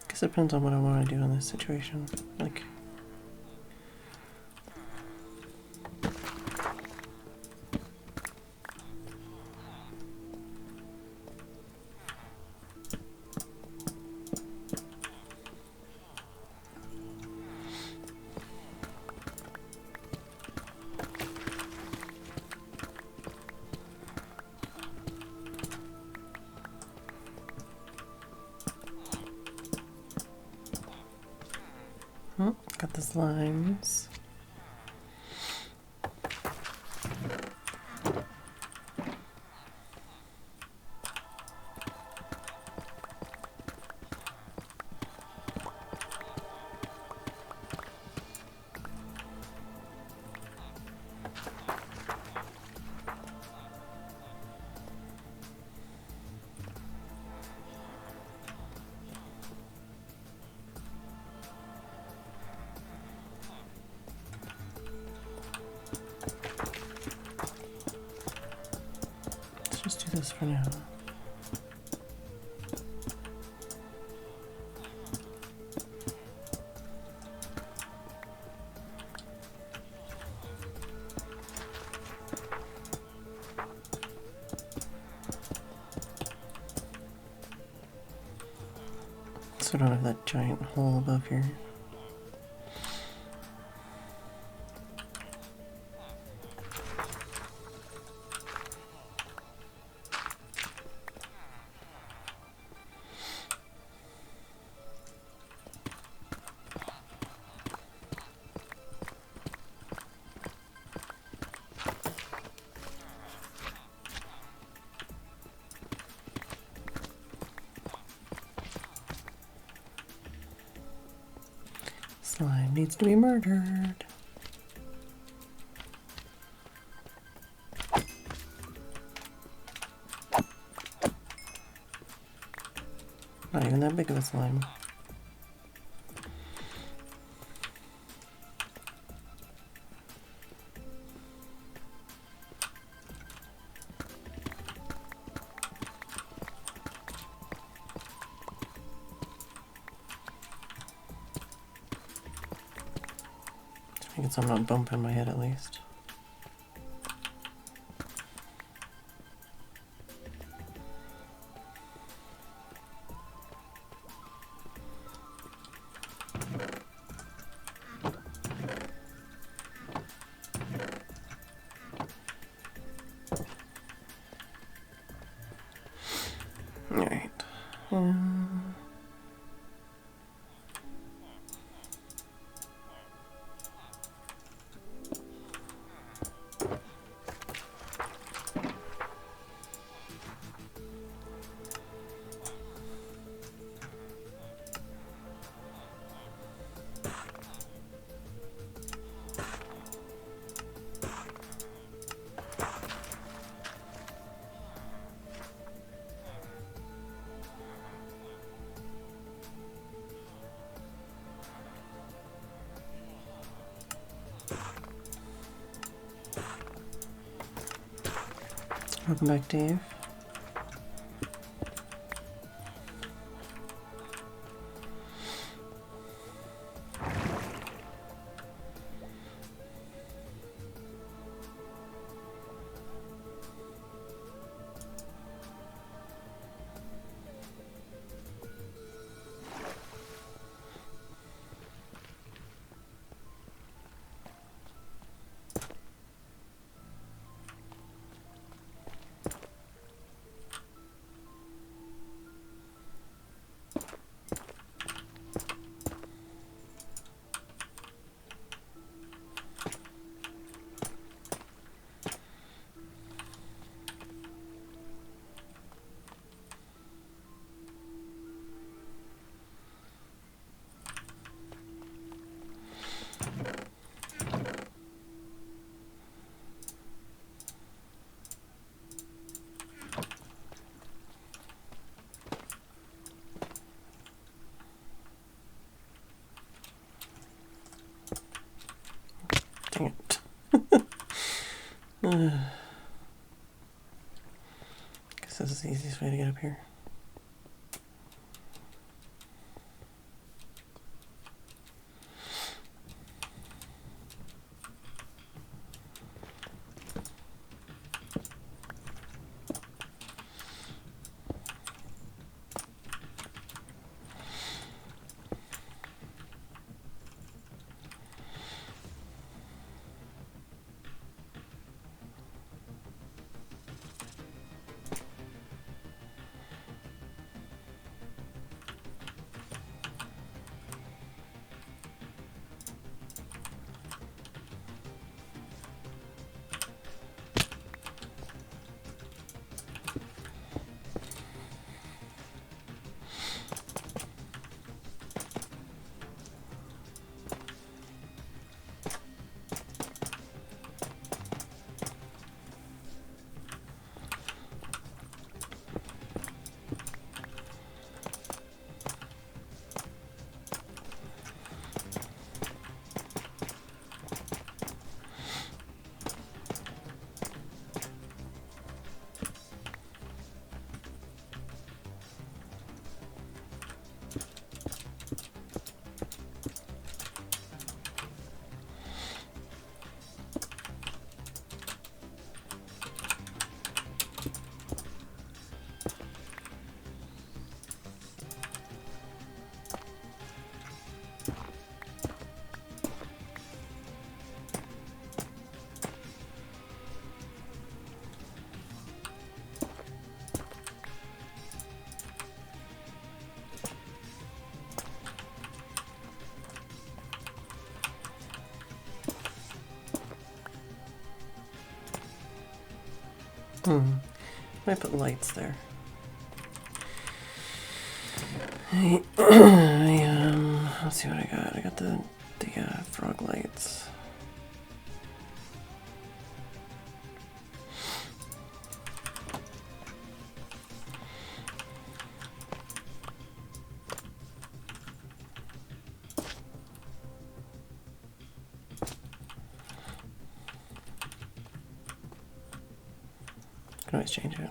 Guess it depends on what I want to do in this situation. Like, got the slimes. for now. So I don't have that giant hole above here. Slime needs to be murdered. Not even that big of a slime. Make it so I'm not bumping my head at least. Alright. Welcome back, Dave. Dang it. Guess this is the easiest way to get up here. Might put lights there. Let's see what I got. I got the frog lights. Can always change it.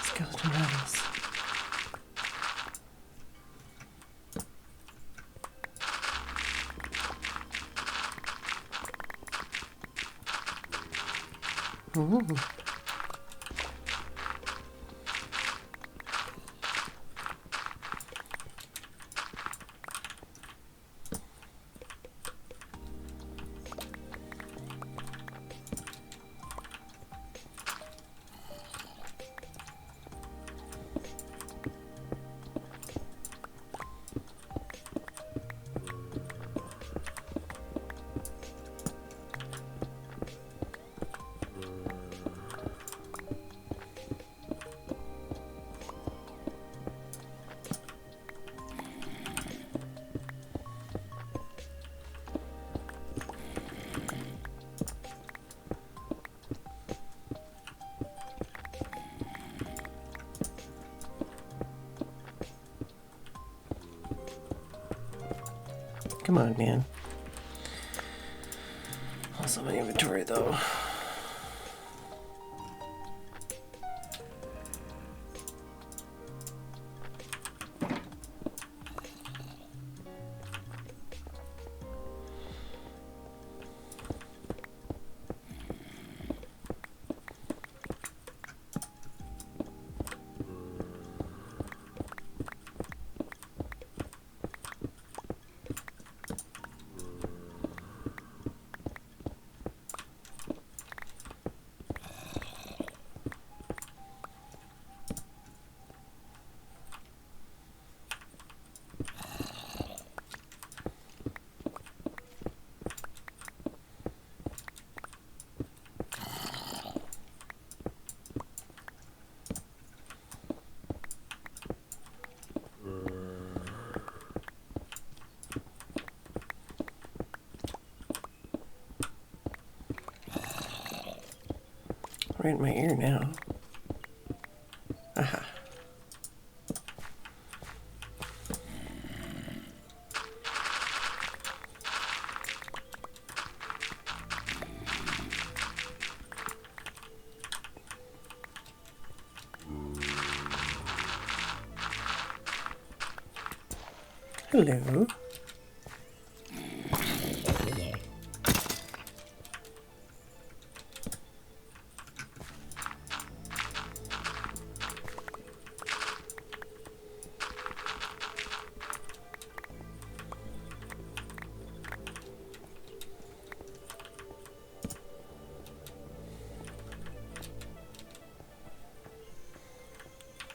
Skeleton rattles. Ooh. Come on, man. Also my inventory, though. Right in my ear now. Aha. Hello.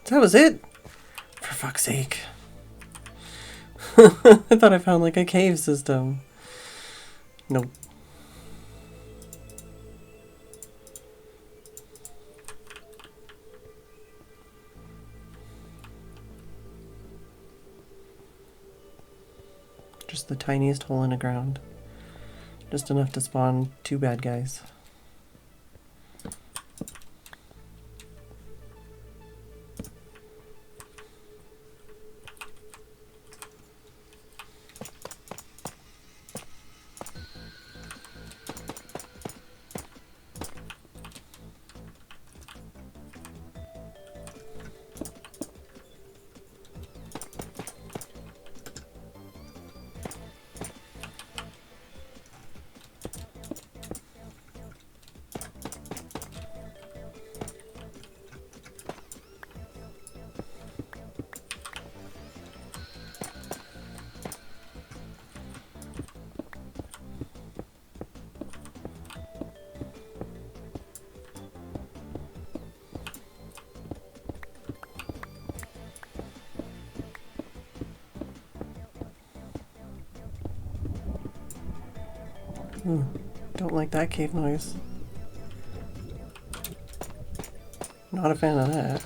That was it? For fuck's sake. I thought I found like a cave system. Nope. Just the tiniest hole in the ground. Just enough to spawn 2 bad guys. Don't like that cave noise. Not a fan of that.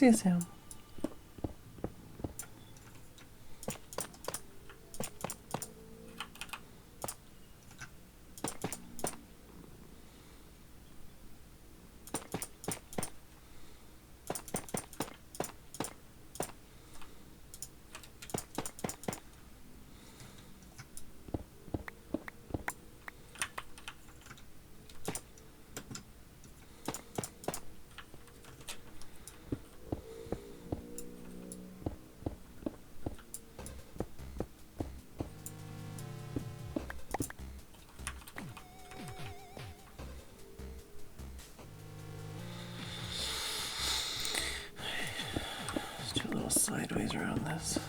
See you soon. sideways around this.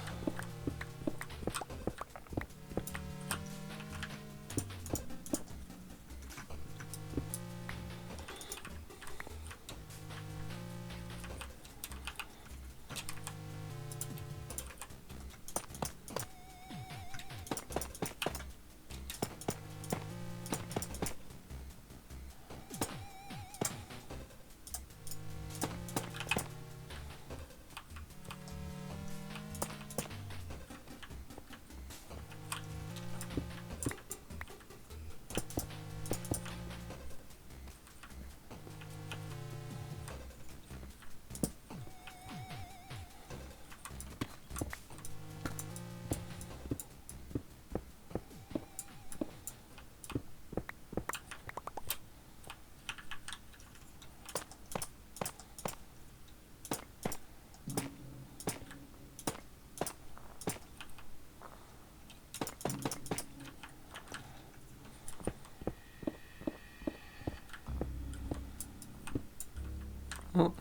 Oh,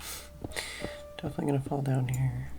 definitely gonna fall down here.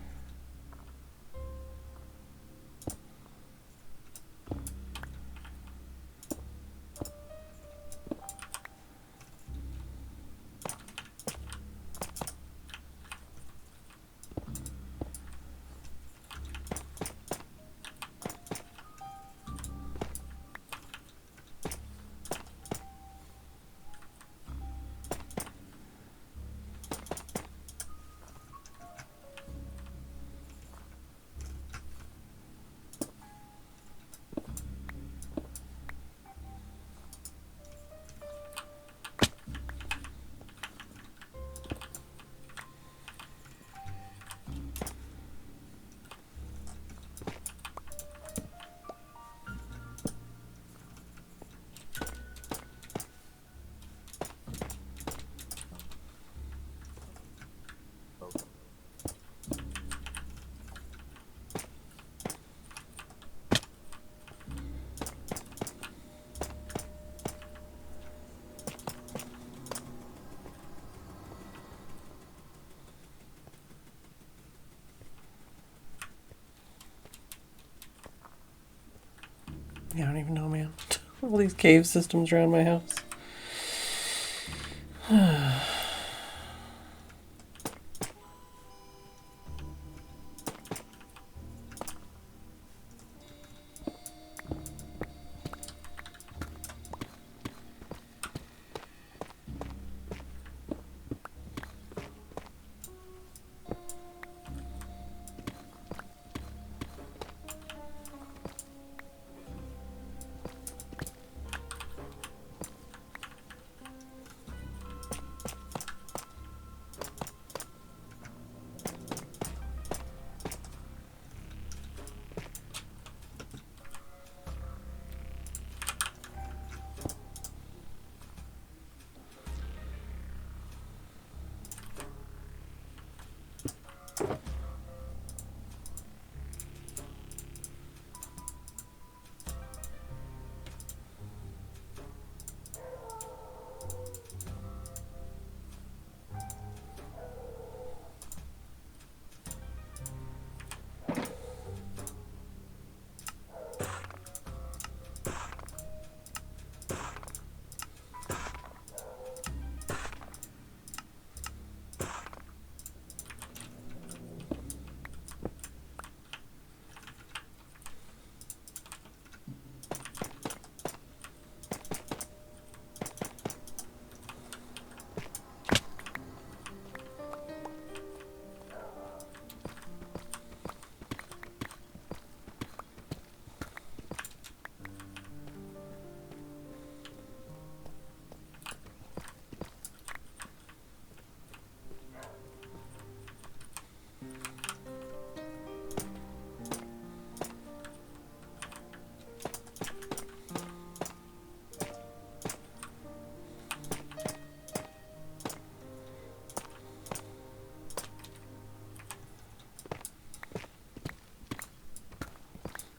Yeah, I don't even know, man. All these cave systems around my house.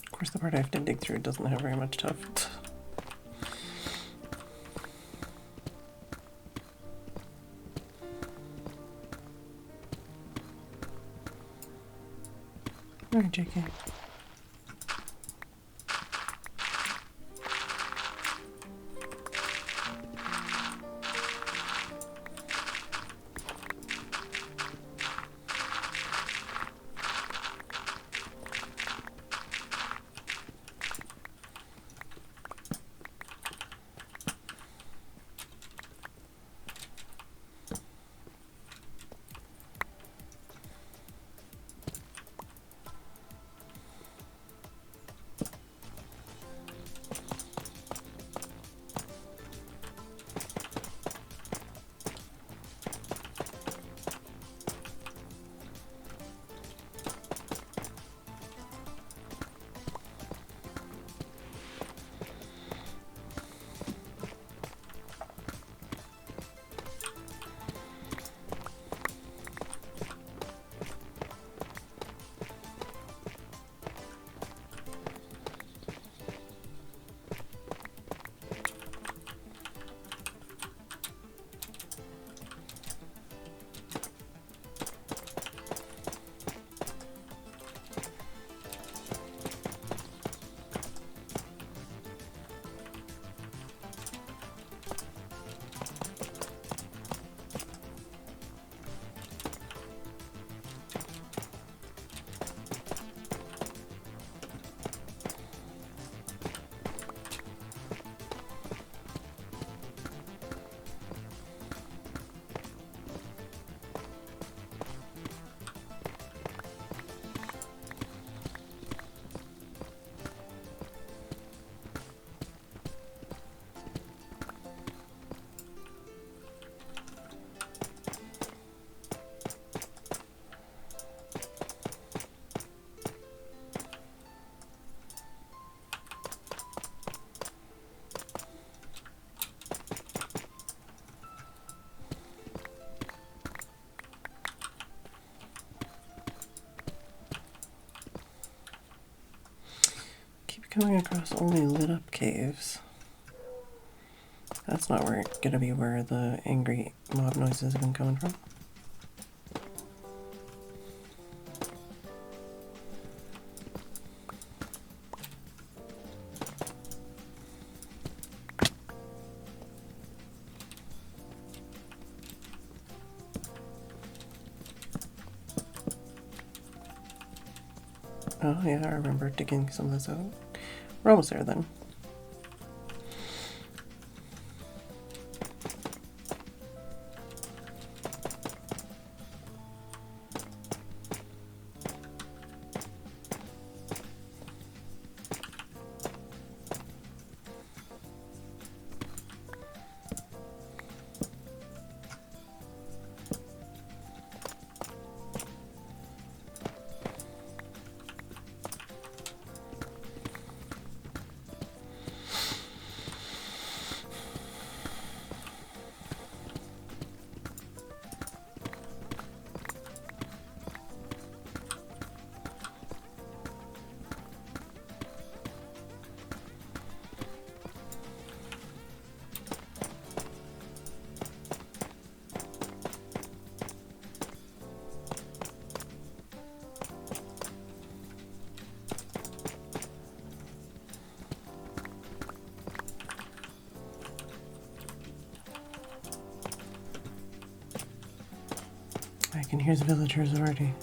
Of course, the part I have to dig through doesn't have very much tuft. Alright, JK. Coming across only lit up caves. That's not gonna be where the angry mob noises have been coming from. Oh yeah, I remember digging some of this out. We're almost there then. I can hear the villagers already.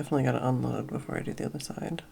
definitely gotta unload before I do the other side.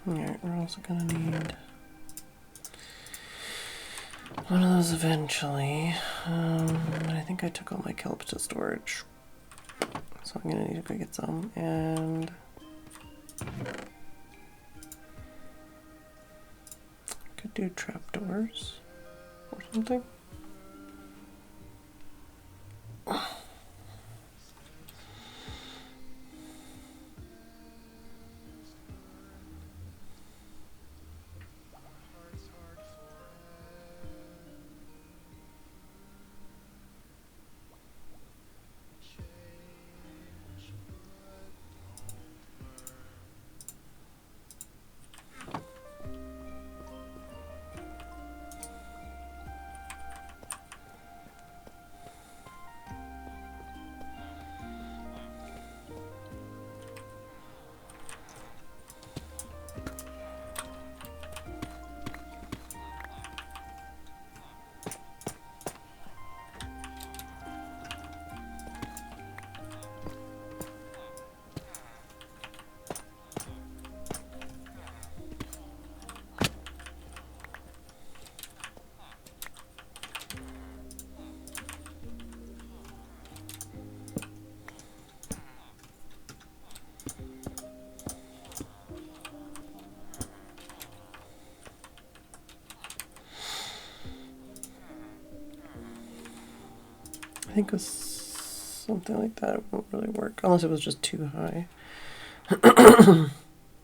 Alright, we're also gonna need one of those eventually. I think I took all my kelp to storage, so I'm gonna need to go get some. And could do trapdoors or something. I think with something like that, it won't really work unless it was just too high.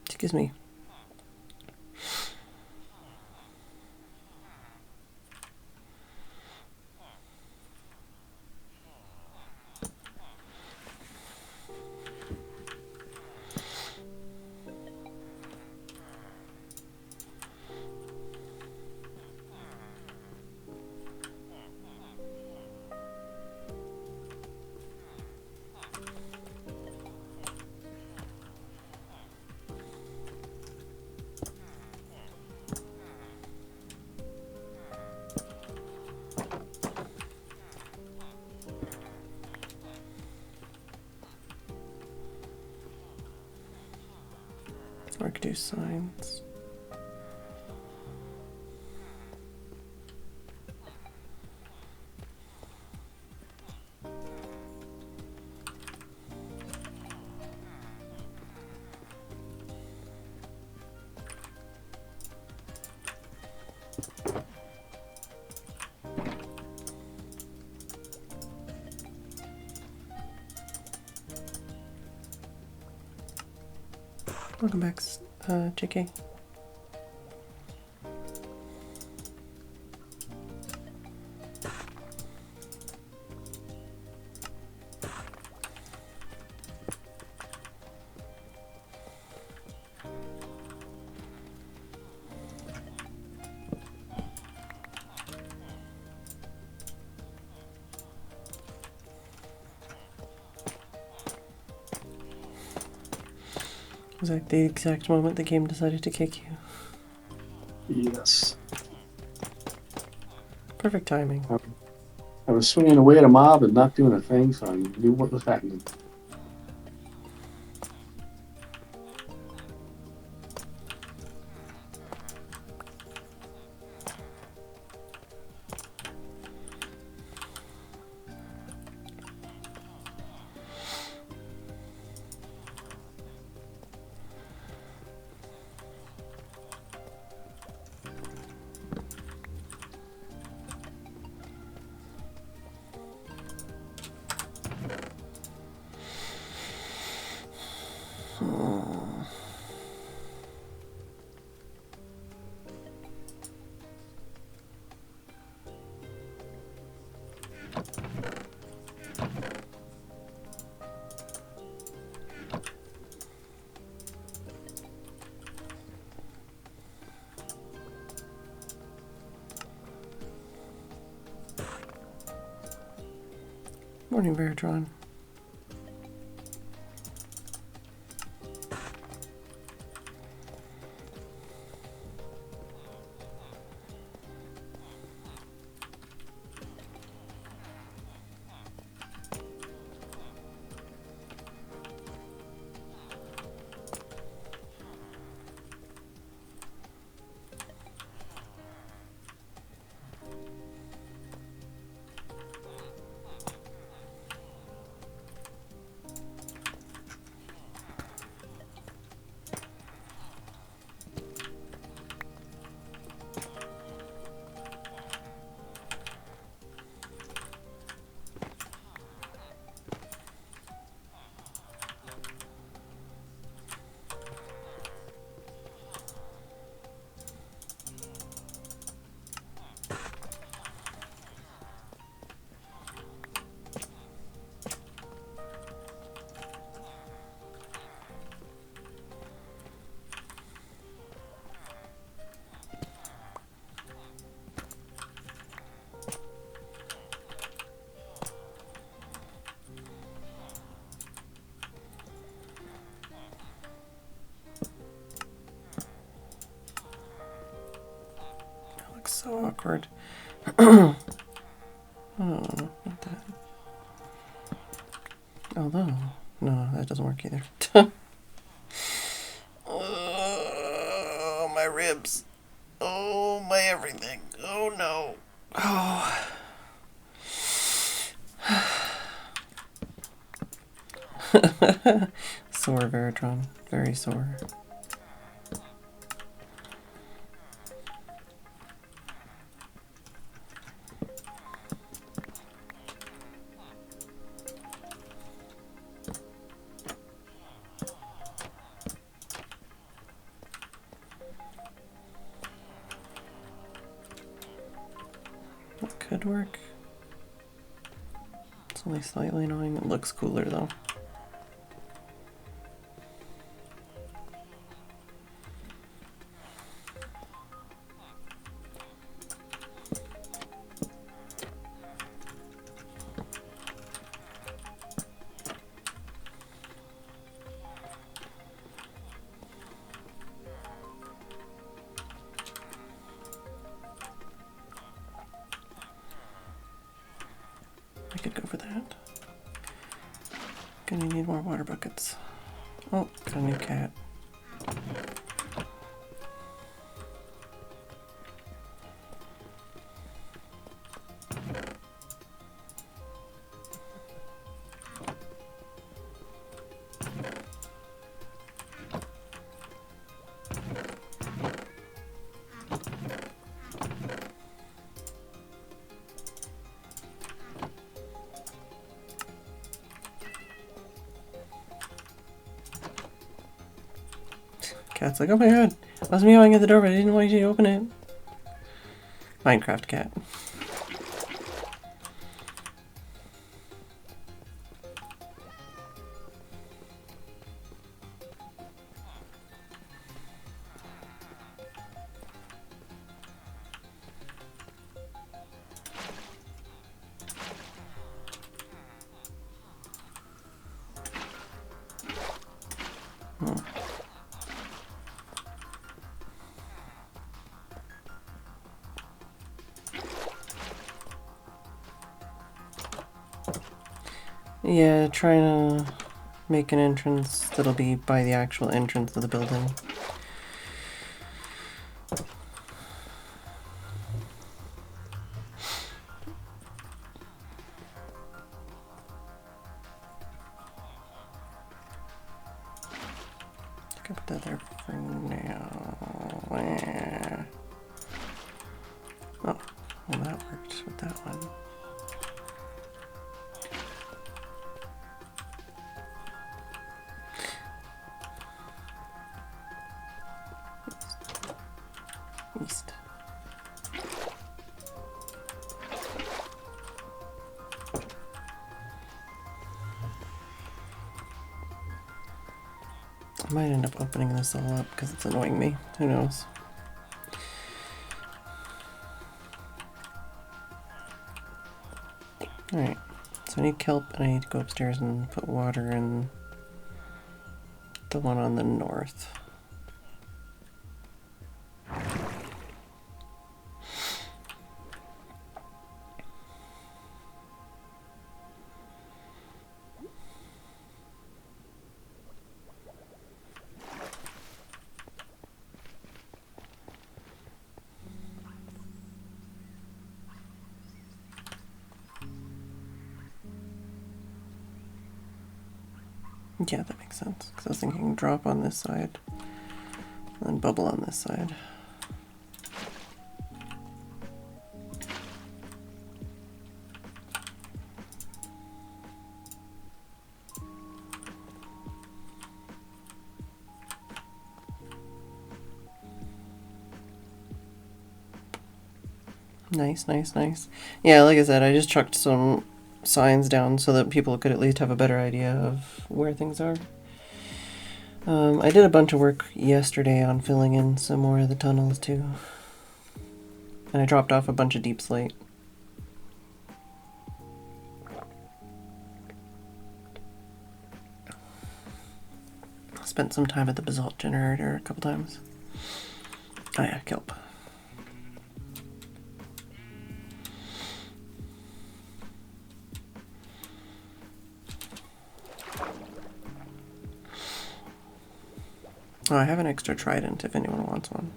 Excuse me. Or I could do signs. Welcome back, JK. Was that the exact moment the game decided to kick you? Yes. Perfect timing. I was swinging away at a mob and not doing a thing, so I knew what was happening. Morning, Phedran. That looks so awkward. Oh, not that. Although, no, that doesn't work either. Oh, my ribs. Oh, my everything. Oh, no. Oh. Sore, Phedran. Very sore. That could work. It's only slightly annoying. It looks cooler, though. I could go for that. Gonna need more water buckets. Oh, got a new cat. Cat's like, oh my god, I was meowing at the door, but I didn't want you to open it. Minecraft cat. Yeah, trying to make an entrance that'll be by the actual entrance of the building. I can put that there for now. Oh, well that worked with that one. East. I might end up opening this all up because it's annoying me. Who knows? Alright, so I need kelp and I need to go upstairs and put water in the one on the north. Yeah, that makes sense, because I was thinking drop on this side, and then bubble on this side. Nice, nice, nice. Yeah, like I said, I just chucked some signs down so that people could at least have a better idea of where things are. I did a bunch of work yesterday on filling in some more of the tunnels too. And I dropped off a bunch of deep slate. Spent some time at the basalt generator a couple times. Oh yeah, kelp. Oh, I have an extra trident if anyone wants one.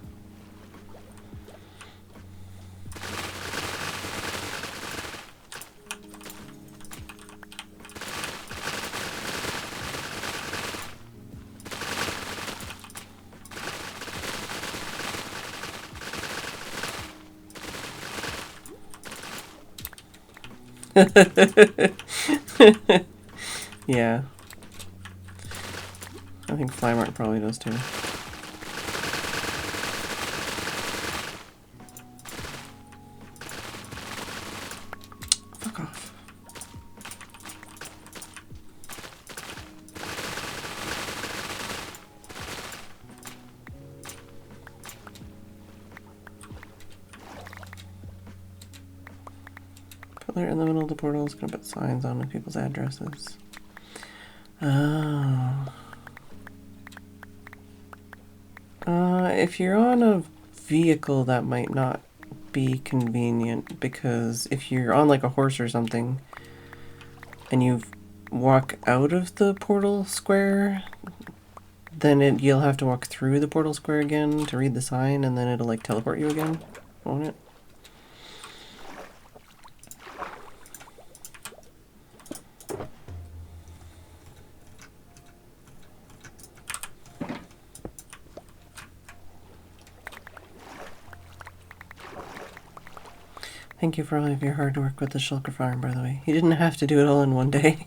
Yeah. I think Flymart probably does too. Fuck off. Pillar in the middle of the portal is going to put signs on with people's addresses. Oh. If you're on a vehicle, that might not be convenient, because if you're on like a horse or something and you walk out of the portal square, then you'll have to walk through the portal square again to read the sign, and then it'll like teleport you again, won't it? Thank you for all of your hard work with the shulker farm, by the way. You didn't have to do it all in one day.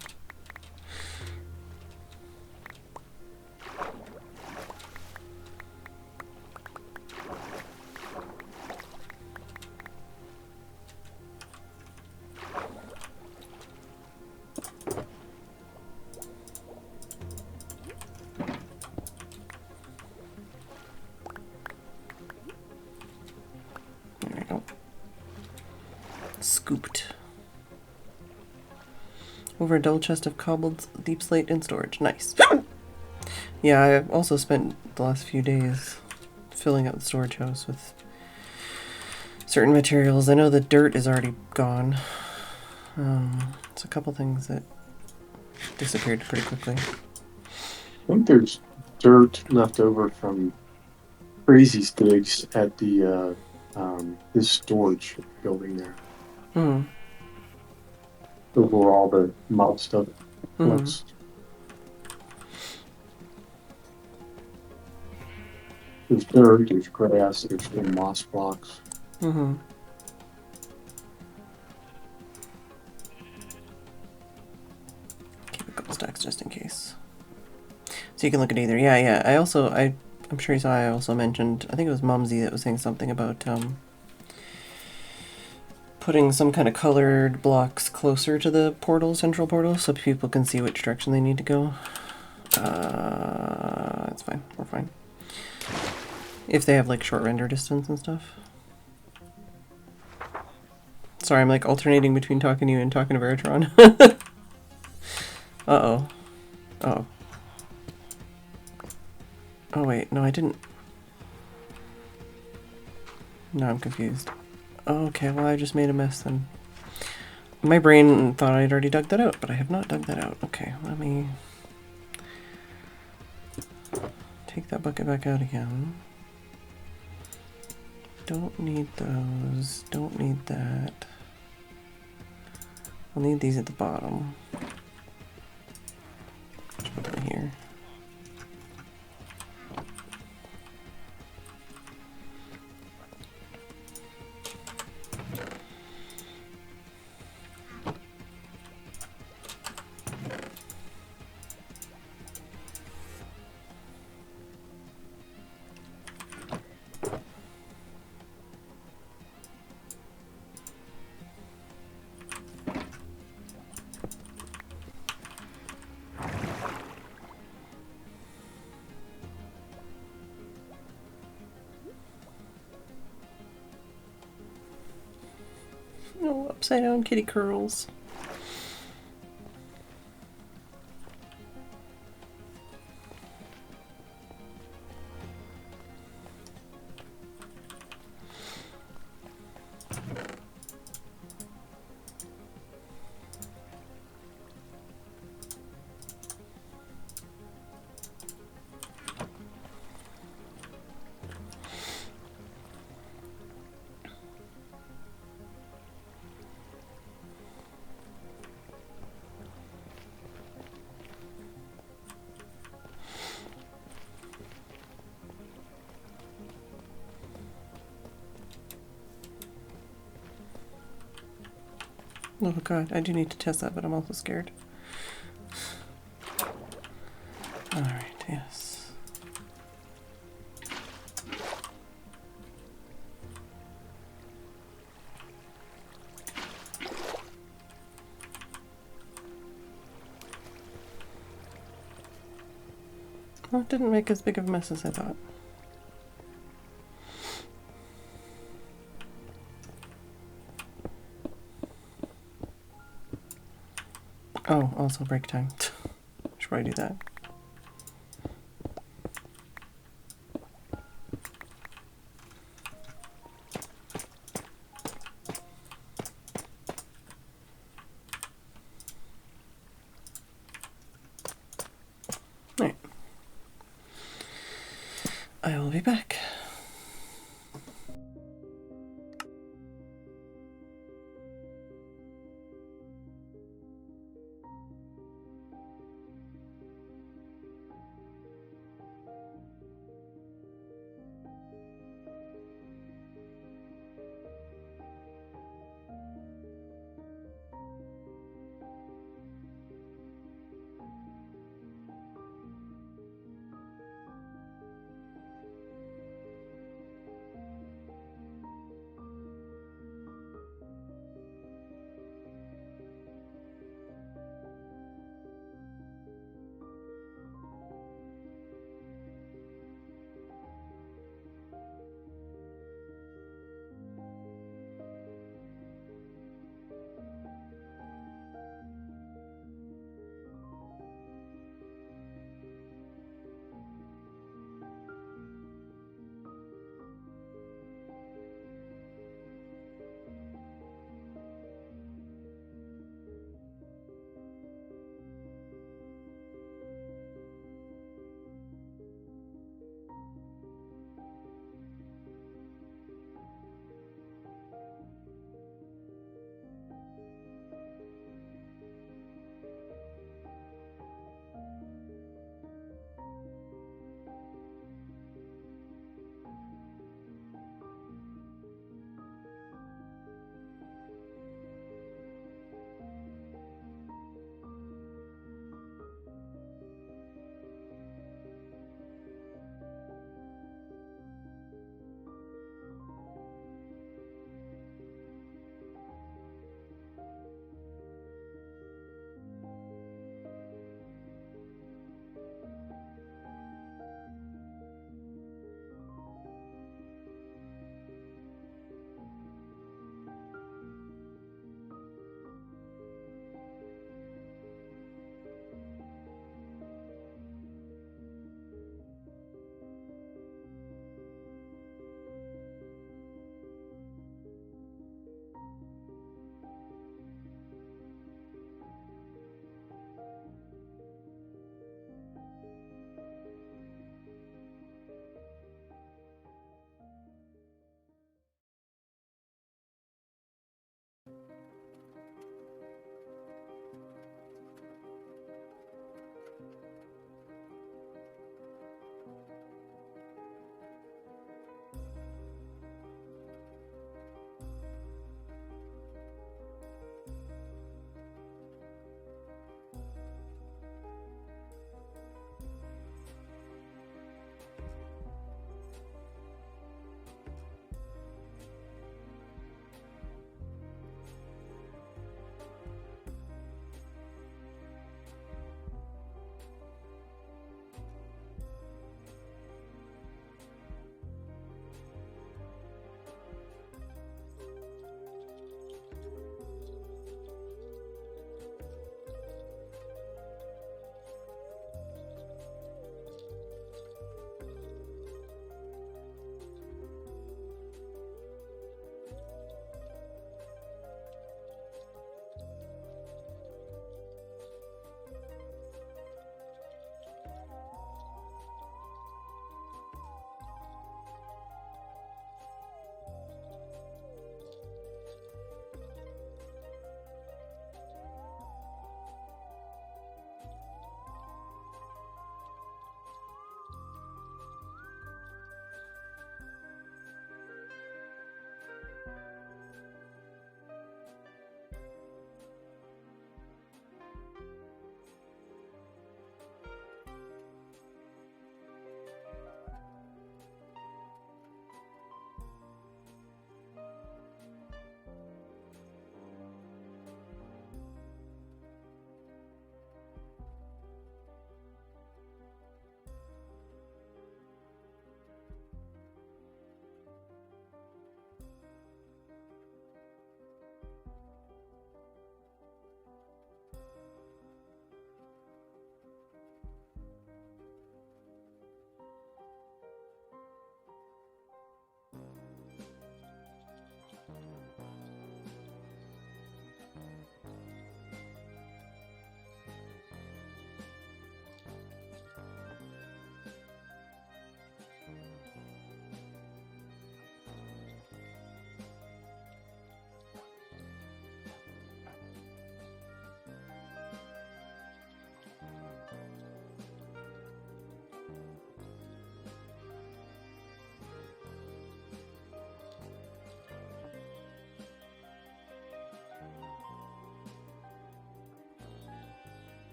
There we go. Scooped. Over a double chest of cobbled deep slate in storage. Nice. Yeah, I've also spent the last few days filling up the storage house with certain materials. I know the dirt is already gone. It's a couple things that disappeared pretty quickly. I think there's dirt left over from Crazy Sticks at the this storage building there. Hmm. Over where all the mob stuff Hmm. looks. There's dirt, there's grass, there's some moss blocks. Hmm. Keep a couple stacks just in case. So you can look at either. Yeah. I'm sure you saw I also mentioned, I think it was Mumsy that was saying something about putting some kind of colored blocks closer to the portal, central portal, so people can see which direction they need to go. It's fine. We're fine. If they have like short render distance and stuff. Sorry, I'm like alternating between talking to you and talking to Veritron. Uh-oh. Oh. Oh wait, no I didn't. No, I'm confused. Okay, well I just made a mess then. My brain thought I'd already dug that out, but I have not dug that out. Okay, let me take that bucket back out again. Don't need those. Don't need that. I'll need these at the bottom. Just put them here. No, upside down kitty curls. Oh god, I do need to test that, but I'm also scared. Alright, yes. Well, it didn't make as big of a mess as I thought. Oh, also break time. Should probably do that. Right. I will be back.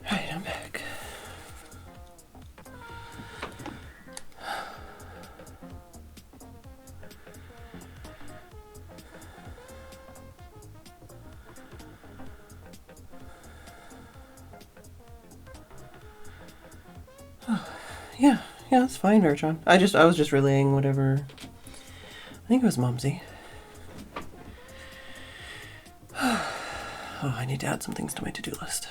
Alright, I'm back. Yeah, that's fine, Bertrand. I was just relaying whatever. I think it was Mumsy. Oh, I need to add some things to my to-do list.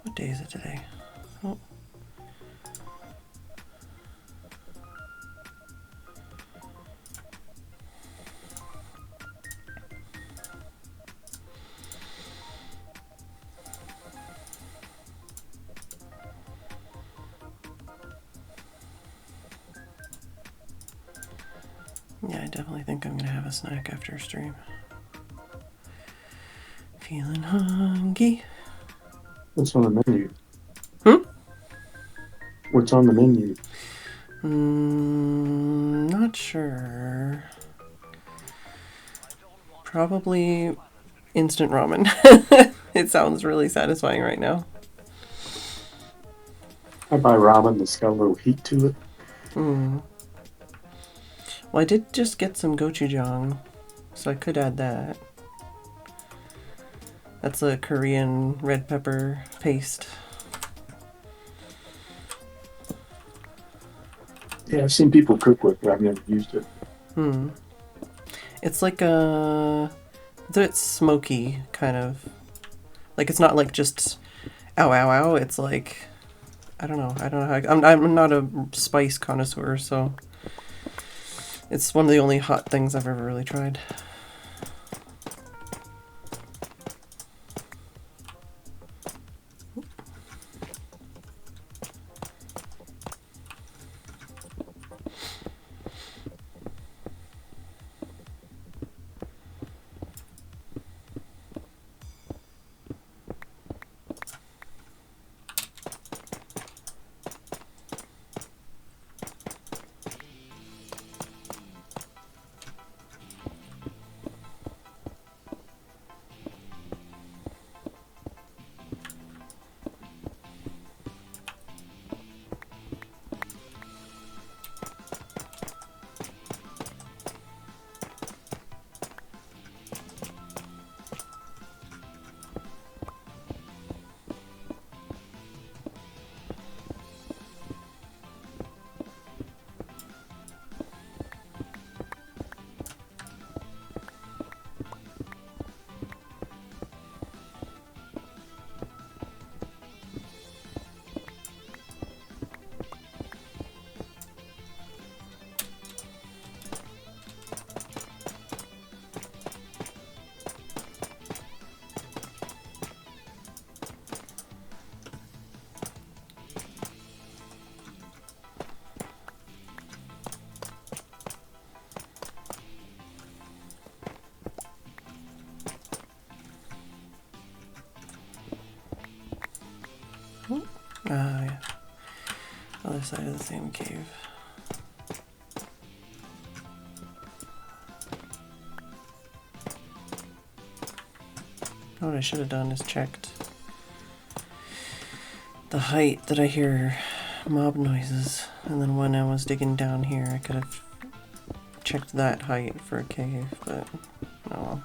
What day is it today? Oh. Yeah, I definitely think I'm gonna have a snack after stream. Feeling hungry. What's on the menu? Hmm? What's on the menu? Not sure. Probably instant ramen. It sounds really satisfying right now. I buy ramen that's got a little heat to it. Well, I did just get some gochujang, so I could add that. That's a Korean red pepper paste. Yeah, I've seen people cook with it, but I've never used it. It's like it's smoky, kind of. Like, it's not like just ow, ow, ow. It's like, I don't know how, I'm not a spice connoisseur, so it's one of the only hot things I've ever really tried. Yeah. Other side of the same cave. What I should have done is checked the height that I hear mob noises, and then when I was digging down here I could have checked that height for a cave, but oh well.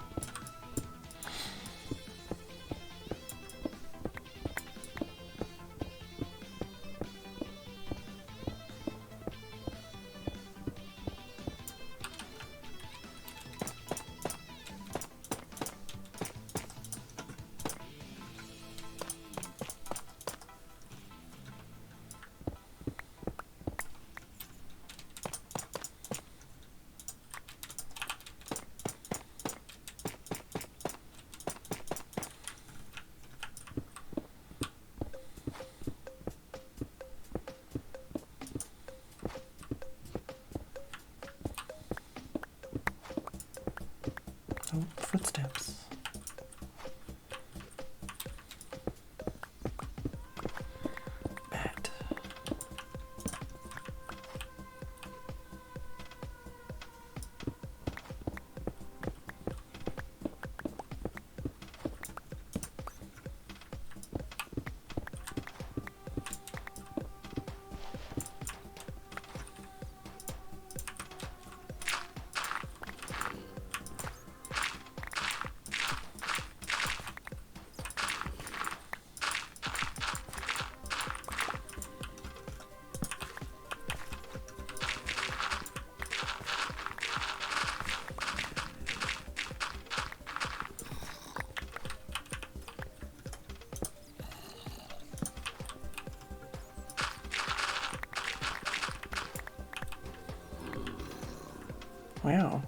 Wow.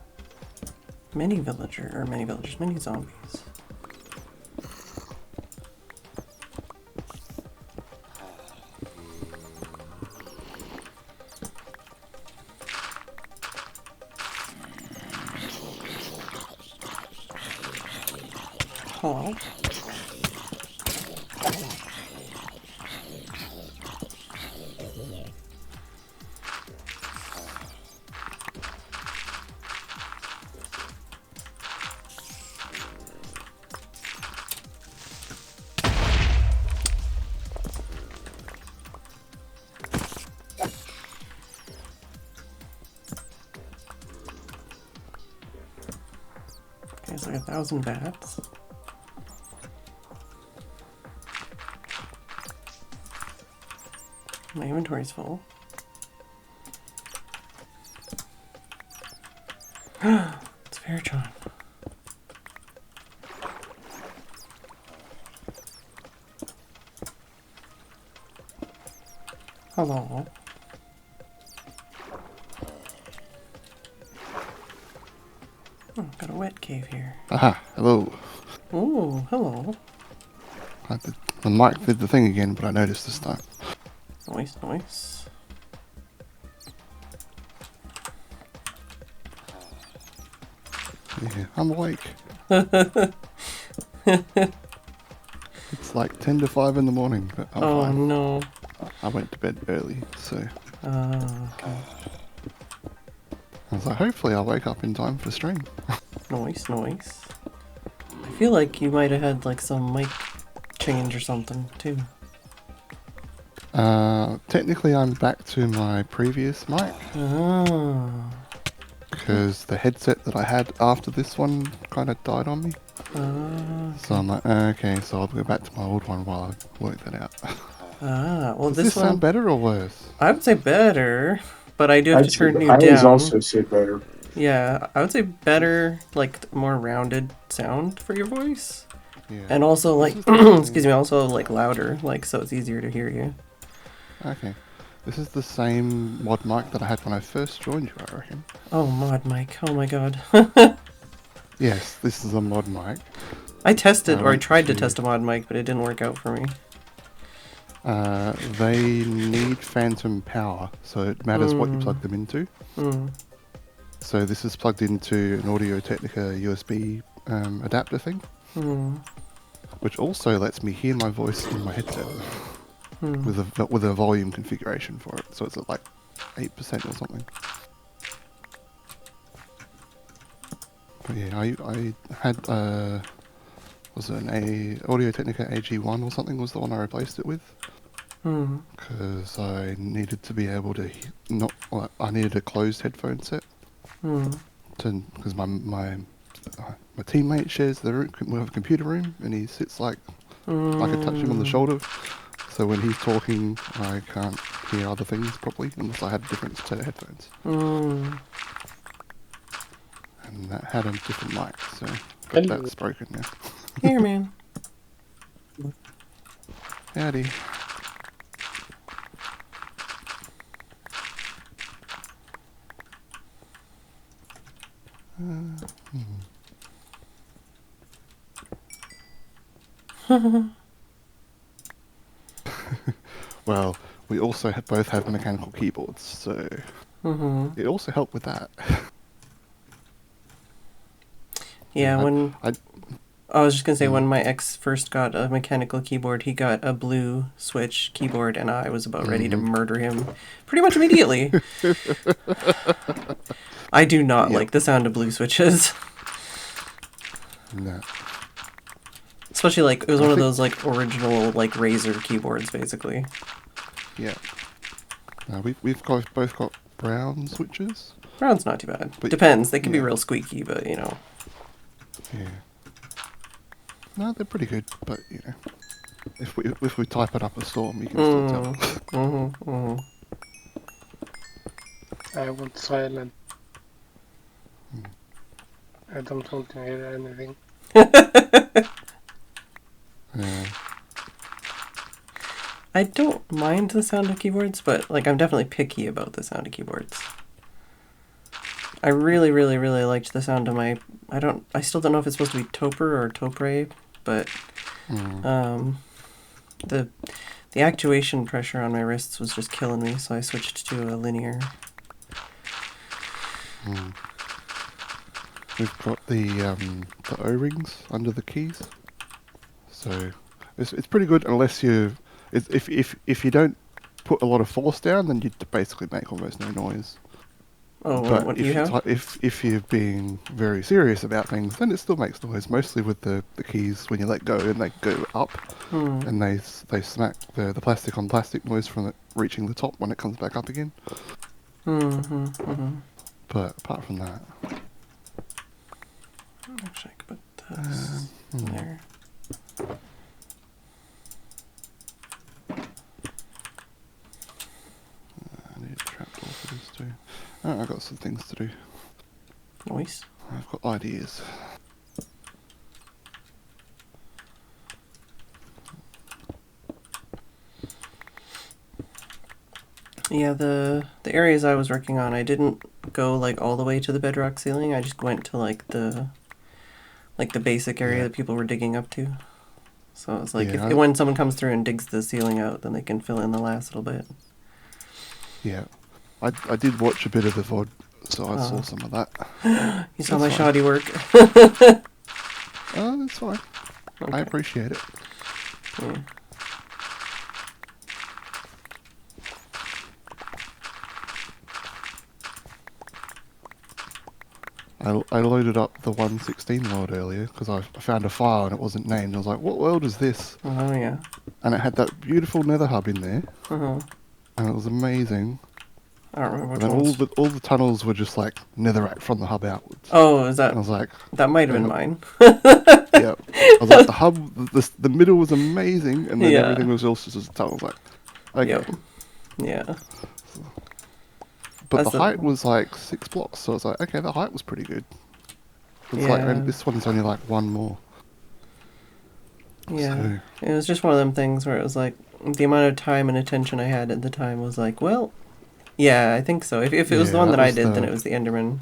Many villagers, many zombies. Hello. There's like 1,000 bats. My inventory's full. It's Phedran. Hello. Oh, got a wet cave here. Aha, hello. Oh, hello. The mic did the thing again, but I noticed this time. Nice, nice. Yeah, I'm awake. It's like 10 to 5 in the morning, but I'm Oh fine. no. I went to bed early, so Okay. I was like, hopefully I'll wake up in time for stream. Nice, nice. I feel like you might have had like some mic change or something too. Technically I'm back to my previous mic, Ah. because the headset that I had after this one kind of died on me. So I'm like, okay, so I'll go back to my old one while I work that out. Well, Does this this one sound better or worse? I would say better, but I do have to turn you I always down. also say better. Yeah, I would say better, like more rounded sound for your voice, Yeah. and also like, This is the excuse me, also like louder, like so it's easier to hear you. Okay. This is the same mod mic that I had when I first joined you, I reckon. Oh, mod mic. Oh my god. Yes, this is a mod mic. I tested, or I went tried to test a mod mic, but it didn't work out for me. They need phantom power, so it matters what you plug them into. So this is plugged into an Audio-Technica USB adapter thing, which also lets me hear my voice in my headset with a volume configuration for it. So it's at like 8% or something. But yeah, I had was it an Audio-Technica AG1 or something was the one I replaced it with. Because I needed to be able to I needed a closed headphone set. Because my teammate shares the room, we have a computer room, and he sits like I could touch him on the shoulder. So when he's talking, I can't hear other things properly unless I had a different set of headphones. And that had a different mic, so but that's broken now. Here, man. Howdy. Well, we also both have mechanical keyboards, so it also helped with that. Yeah, I was just gonna say, when my Mm. ex first got a mechanical keyboard, he got a blue switch keyboard, and I was about ready to murder him pretty much immediately. I do not like the sound of blue switches. No. Especially, like, it was one of those, like, original, like, Razer keyboards, basically. Yeah. We've both got brown switches. Brown's not too bad. But- Depends. They can be yeah. real squeaky, but, you know. Yeah. No, they're pretty good, but you know, if we type it up a storm, you can still tell. I want silent. I don't want to hear anything. Yeah. I don't mind the sound of keyboards, but, like, I'm definitely picky about the sound of keyboards. I really, really, really liked the sound of my. I still don't know if it's supposed to be toper or topre, but the actuation pressure on my wrists was just killing me, so I switched to a linear. We've got the O-rings under the keys, so it's pretty good unless you if you don't put a lot of force down, then you basically make almost no noise. Oh, But what do you have? if you're being very serious about things, then it still makes noise. Mostly with the keys when you let go and they go up, and they smack the plastic on plastic noise from it reaching the top when it comes back up again. But apart from that, actually, I could put this there. I need a trapdoor for this too. Oh, I've got some things to do. Nice. I've got ideas. Yeah, the areas I was working on, I didn't go like all the way to the bedrock ceiling. I just went to like the basic area that people were digging up to. So it's like if when someone comes through and digs the ceiling out, then they can fill in the last little bit. Yeah, I did watch a bit of the VOD, so I saw some of that. You saw my shoddy work. Oh, that's fine. Okay. I appreciate it. Yeah. I loaded up the 1.16 world earlier because I found a file and it wasn't named. I was like, what world is this? Oh, yeah. And it had that beautiful nether hub in there. And it was amazing. I don't remember which And ones. then all the tunnels were just like netherrack from the hub outwards. Oh, is that... And I was like... That might have been mine. Yeah. I was like, the hub, the middle was amazing, and then everything was also just a tunnel. I was like, okay. Yep. Yeah. But the height was like 6 blocks, so I was like, okay, the height was pretty good. It's like, and this one's only like one more. Yeah. So. It was just one of them things where it was like, the amount of time and attention I had at the time was like, well, yeah, I think so. If it was the one that I did, then it was the Enderman.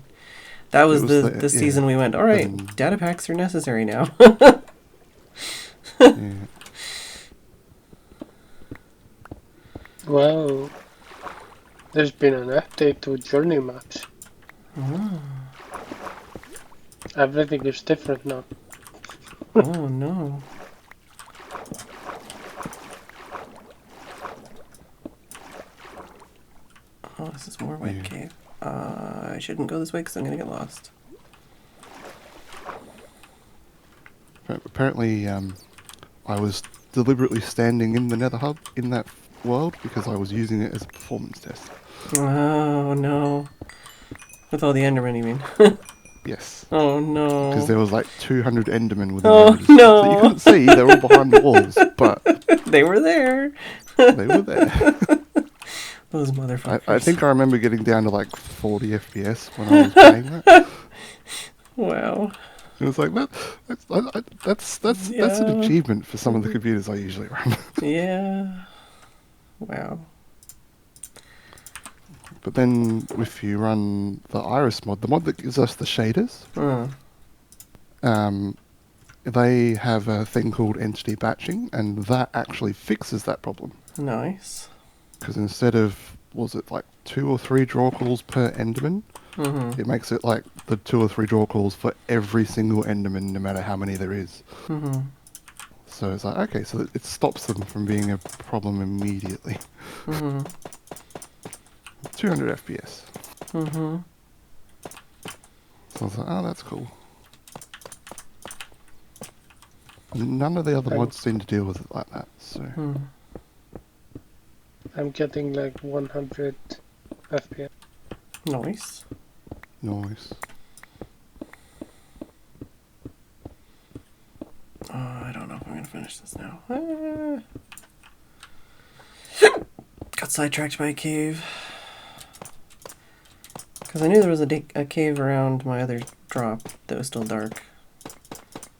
That was the season we went, all right, data packs are necessary now. Well, there's been an update to journey maps. Everything is different now. Oh no. Oh, this is more wet cave. I shouldn't go this way because I'm going to get lost. Apparently, I was deliberately standing in the nether hub in that world because I was using it as a performance test. Oh no. With all the Endermen, you mean? Yes. Oh no. Because there was like 200 Endermen within the no. that you couldn't see, they were all behind the walls, but... They were there. They were there. Those motherfuckers. I think I remember getting down to like 40 FPS when I was playing that. Wow. It was like, that's an achievement for some of the computers I usually run. Yeah. Wow. But then if you run the Iris mod, the mod that gives us the shaders, they have a thing called entity batching, and that actually fixes that problem. Nice. Because instead of, was it like 2 or 3 draw calls per Enderman, it makes it like the 2 or 3 draw calls for every single Enderman, no matter how many there is. So it's like, okay, so it stops them from being a problem immediately. 200 FPS. So I was like, oh, that's cool. None of the other mods seem to deal with it like that, so... I'm getting like 100 FPS. Nice. Nice. Oh, I don't know if I'm going to finish this now. Got sidetracked by a cave. Because I knew there was a cave around my other drop that was still dark.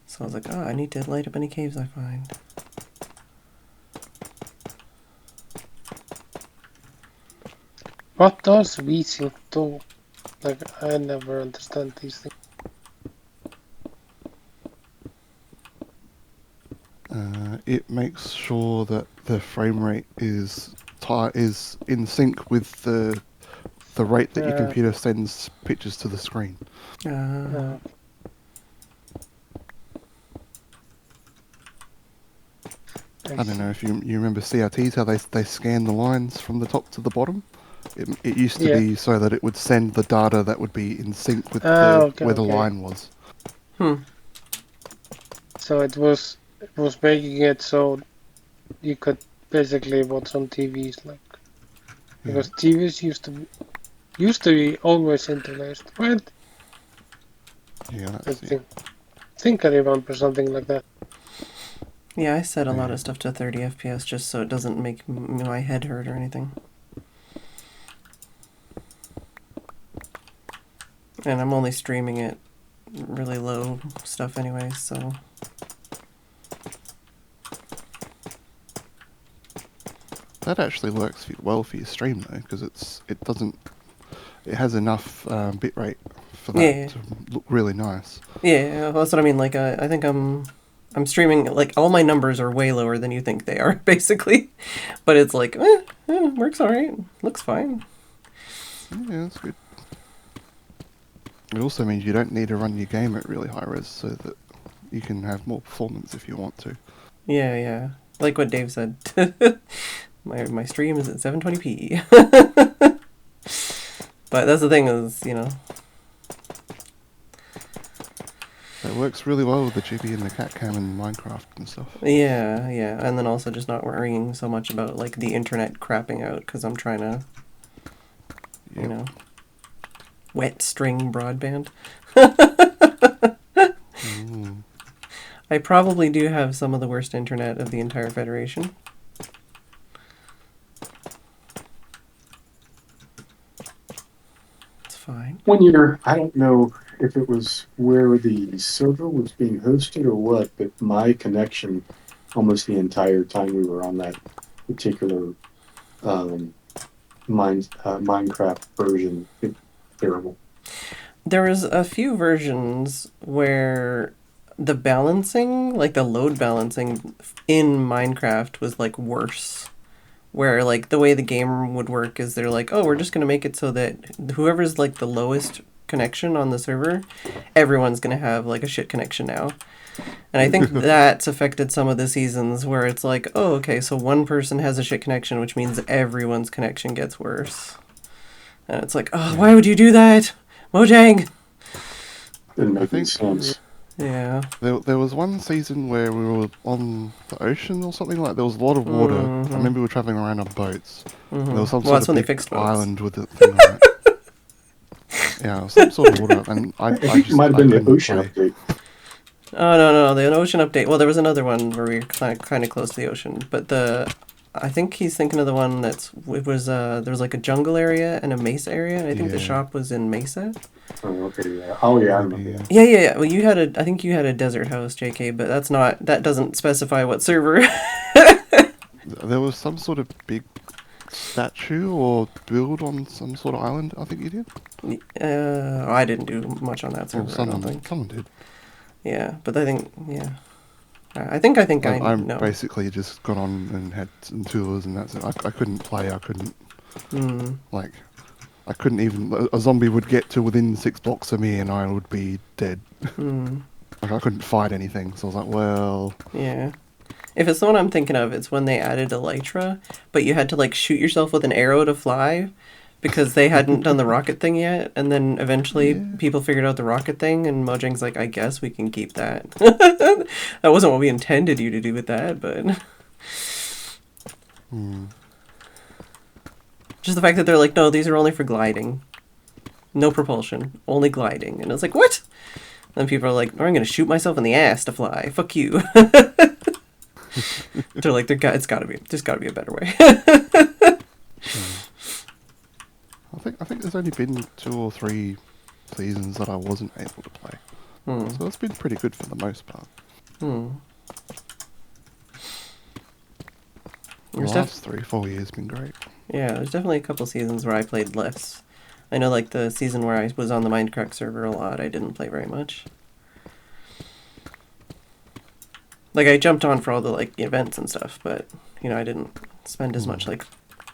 So I was like, oh, I need to light up any caves I find. What does VC do? Like, I never understand these things. It makes sure that the frame rate is in sync with the rate that your Uh, computer sends pictures to the screen. Uh, I don't know if you remember CRTs, how they scan the lines from the top to the bottom. It used to Yeah. be so that it would send the data that would be in sync with Okay, where the okay. line was. So it was making it so you could basically watch on TVs, like, because TVs used to be always interlaced, right? Yeah, I that's it. think I remember something like that. yeah, I set a lot Yeah. of stuff to 30 FPS just so it doesn't make my head hurt or anything. And I'm only streaming it really low stuff anyway, so... That actually works well for your stream though, because it has enough bitrate for that to look really nice. Yeah, well, that's what I mean. Like, I think I'm streaming, like, all my numbers are way lower than you think they are, basically. But it's like, works alright. Looks fine. Yeah, that's good. It also means you don't need to run your game at really high res, so that you can have more performance if you want to. Yeah. Like what Dave said. my stream is at 720p. But that's the thing is, you know... It works really well with the Chibi and the cat cam and Minecraft and stuff. Yeah. And then also just not worrying so much about, like, the internet crapping out, because I'm trying to, you know, wet string broadband. I probably do have some of the worst internet of the entire Federation. It's fine. I don't know if it was where the server was being hosted or what, but my connection almost the entire time we were on that particular Minecraft version, terrible. There was a few versions where the balancing, like the load balancing in Minecraft was like worse. Where like the way the game would work is they're like, oh, we're just going to make it so that whoever's like the lowest connection on the server, everyone's going to have like a shit connection now. And I think that's affected some of the seasons where it's like, oh, okay, so one person has a shit connection, which means everyone's connection gets worse. And it's like, oh, why would you do that? Mojang! Didn't make any sense. Yeah. There was one season where we were on the ocean or something like. There was a lot of water. I remember we were traveling around on boats. There was some sort of big island with a thing on it. Yeah, some sort of water, and I think it might have been the ocean update. Oh no, the ocean update. Well, there was another one where we were kind of close to the ocean, but I think he's thinking of the one there was like a jungle area and a mesa area, and I think the shop was in Mesa. Oh, okay, yeah. Oh, yeah, I remember that. Yeah. Well, I think you had a desert house, JK, but that doesn't specify what server. There was some sort of big statue or build on some sort of island, I think you did? I didn't do much on that server, someone did. Yeah, but I think, I think I know. Basically just got on and had some tours and that's it. I couldn't play, I couldn't, I couldn't even, a zombie would get to within 6 blocks of me and I would be dead. Like I couldn't fight anything, so I was like, well... Yeah. If it's the one I'm thinking of, it's when they added Elytra, but you had to like shoot yourself with an arrow to fly because they hadn't done the rocket thing yet, and then eventually people figured out the rocket thing, and Mojang's like, I guess we can keep that. That wasn't what we intended you to do with that, but... Just the fact that they're like, no, these are only for gliding. No propulsion, only gliding. And it's like, what? And then people are like, I'm going to shoot myself in the ass to fly. Fuck you. They're like, there's got to be a better way. I think there's only been 2 or 3 seasons that I wasn't able to play. So it's been pretty good for the most part. The last 3-4 years been great. Yeah, there's definitely a couple seasons where I played less. I know, like, the season where I was on the Minecraft server a lot, I didn't play very much. Like, I jumped on for all the, like, events and stuff, but, you know, I didn't spend as much, like,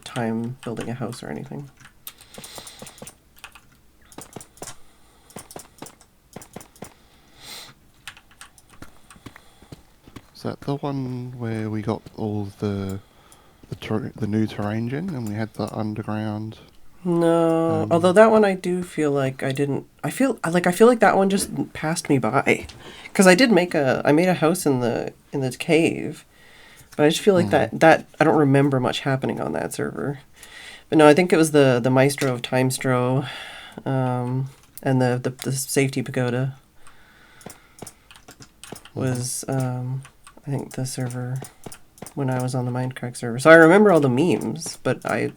time building a house or anything. Is that the one where we got all the new terrain gen and we had the underground? No, although that one I do feel like I didn't. I feel like that one just passed me by, because I made a house in the cave, but I just feel like that I don't remember much happening on that server. But no, I think it was the Maestro of Timestro, and the safety pagoda was I think the server when I was on the Minecraft server. So I remember all the memes, but I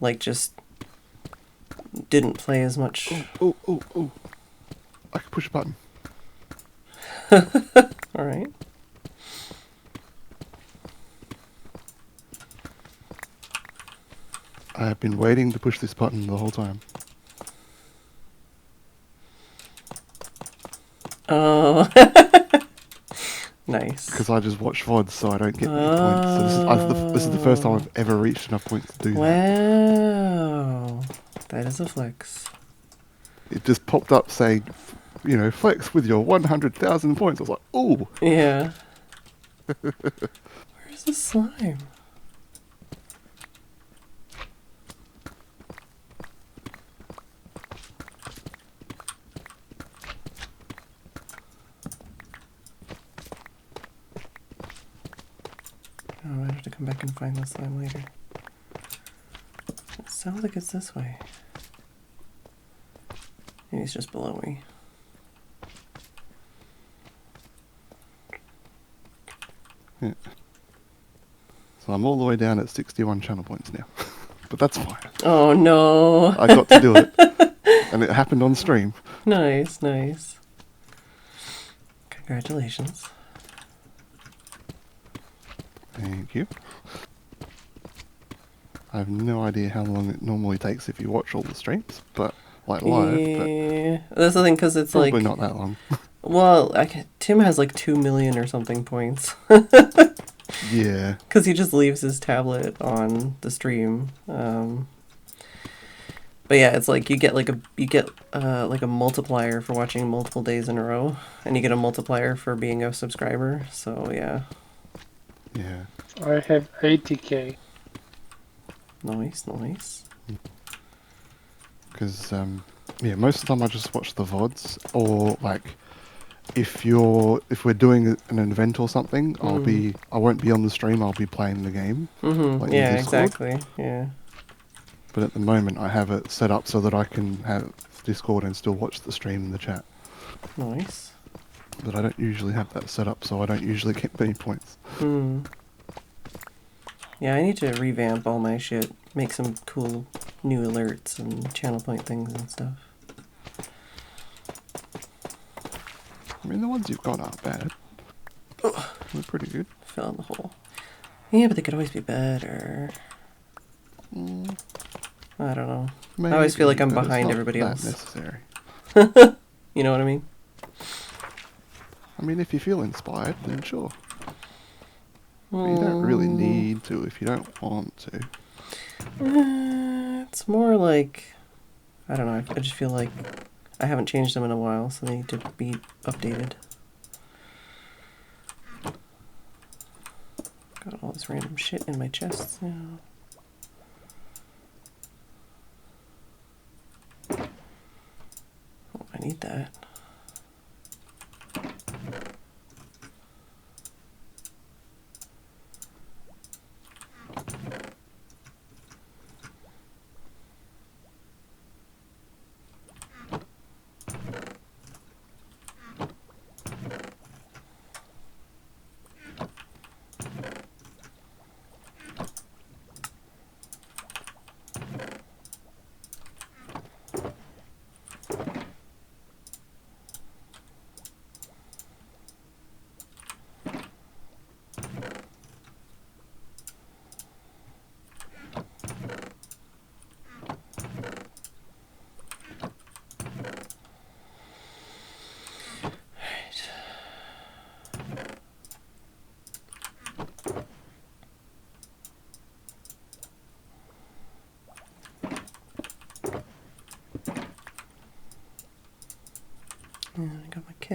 like just didn't play as much. Oh! I can push a button. All right. I have been waiting to push this button the whole time. Oh. Nice. Because I just watch VODs, so I don't get any points. So this is the first time I've ever reached enough points to do that. Wow. That is a flex. It just popped up saying, you know, flex with your 100,000 points. I was like, ooh. Yeah. Where's the slime? Oh, I have to come back and find the slime later. It sounds like it's this way. Maybe it's just below me. Yeah. So I'm all the way down at 61 channel points now. But that's fine. Oh no. I got to do it. And it happened on stream. Nice. Congratulations. Thank you. I have no idea how long it normally takes if you watch all the streams, but like live, Yeah. That's the thing, because it's probably like... not that long. Well, Tim has like 2 million or something points. Yeah. Because he just leaves his tablet on the stream. But yeah, it's like you get like a multiplier for watching multiple days in a row, and you get a multiplier for being a subscriber. So yeah. Yeah. I have 80k. Nice. Because, yeah, most of the time I just watch the VODs, or like, if we're doing an event or something, I won't be on the stream, I'll be playing the game. Mm-hmm. Like Yeah, Discord. exactly. Yeah. But at the moment I have it set up so that I can have Discord and still watch the stream and the chat. Nice. But I don't usually have that set up, so I don't usually get many points. Yeah, I need to revamp all my shit. Make some cool new alerts and channel point things and stuff. I mean, the ones you've got aren't bad. They're pretty good. Fell in the hole. Yeah, but they could always be better. I don't know. Maybe, I always feel like I'm but it's behind not everybody that else. necessary. You know what I mean? I mean, if you feel inspired, then sure. But you don't really need to if you don't want to. It's more like, I don't know, I just feel like I haven't changed them in a while, so they need to be updated. Got all this random shit in my chests now. Oh, I need that.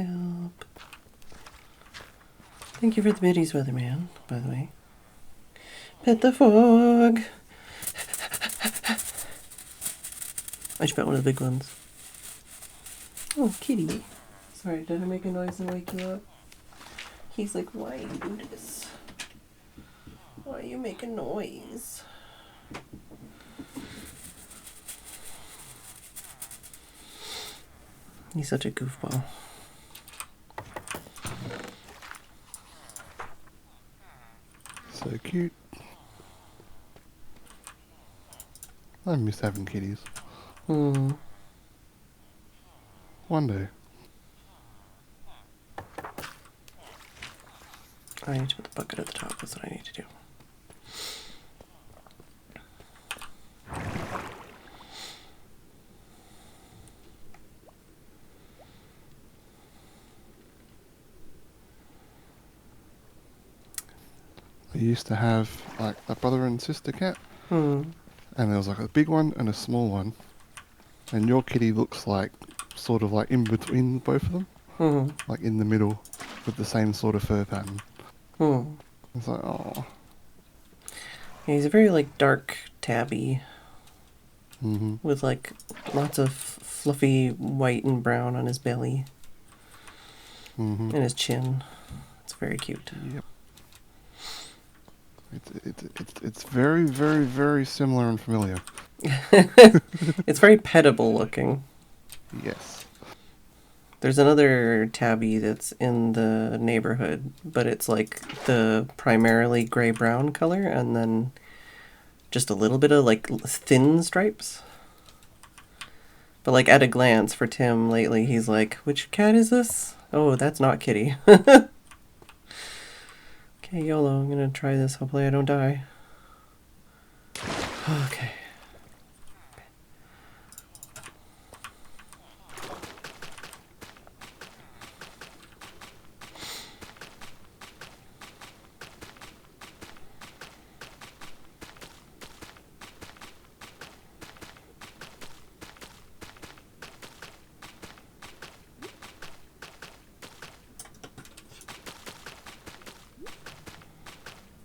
help. Thank you for the biddies, weatherman, by the way. Pet the fog. I should pet one of the big ones. Oh, kitty. Sorry, did I make a noise and wake you up? He's like, why you do this? Why you make a noise? He's such a goofball. So cute. I miss having kitties. One day. I need to put the bucket at the top. That's what I need to do. I used to have like a brother and sister cat, Hmm. and there was like a big one and a small one, and your kitty looks like sort of like in between both of them, like in the middle, with the same sort of fur pattern. It's like, oh. Yeah, he's a very like dark tabby with like lots of fluffy white and brown on his belly and his chin. It's very cute. Yep. It's very, very, very similar and familiar. It's very pettable looking. Yes. There's another tabby that's in the neighborhood, but it's like the primarily gray-brown color and then just a little bit of like thin stripes. But like at a glance for Tim lately, he's like, which cat is this? Oh, that's not Kitty. Okay, YOLO, I'm gonna try this. Hopefully I don't die. Okay.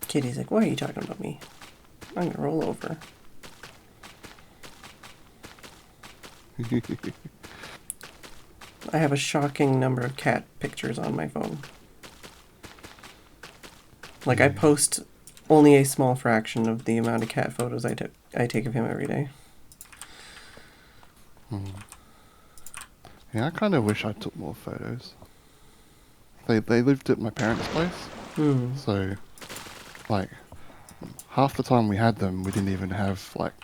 Kitty's like, why are you talking about me? I'm gonna roll over. I have a shocking number of cat pictures on my phone. Like, I post only a small fraction of the amount of cat photos I take of him every day. Yeah, I kind of wish I took more photos. They lived at my parents' place, so like half the time we had them, we didn't even have like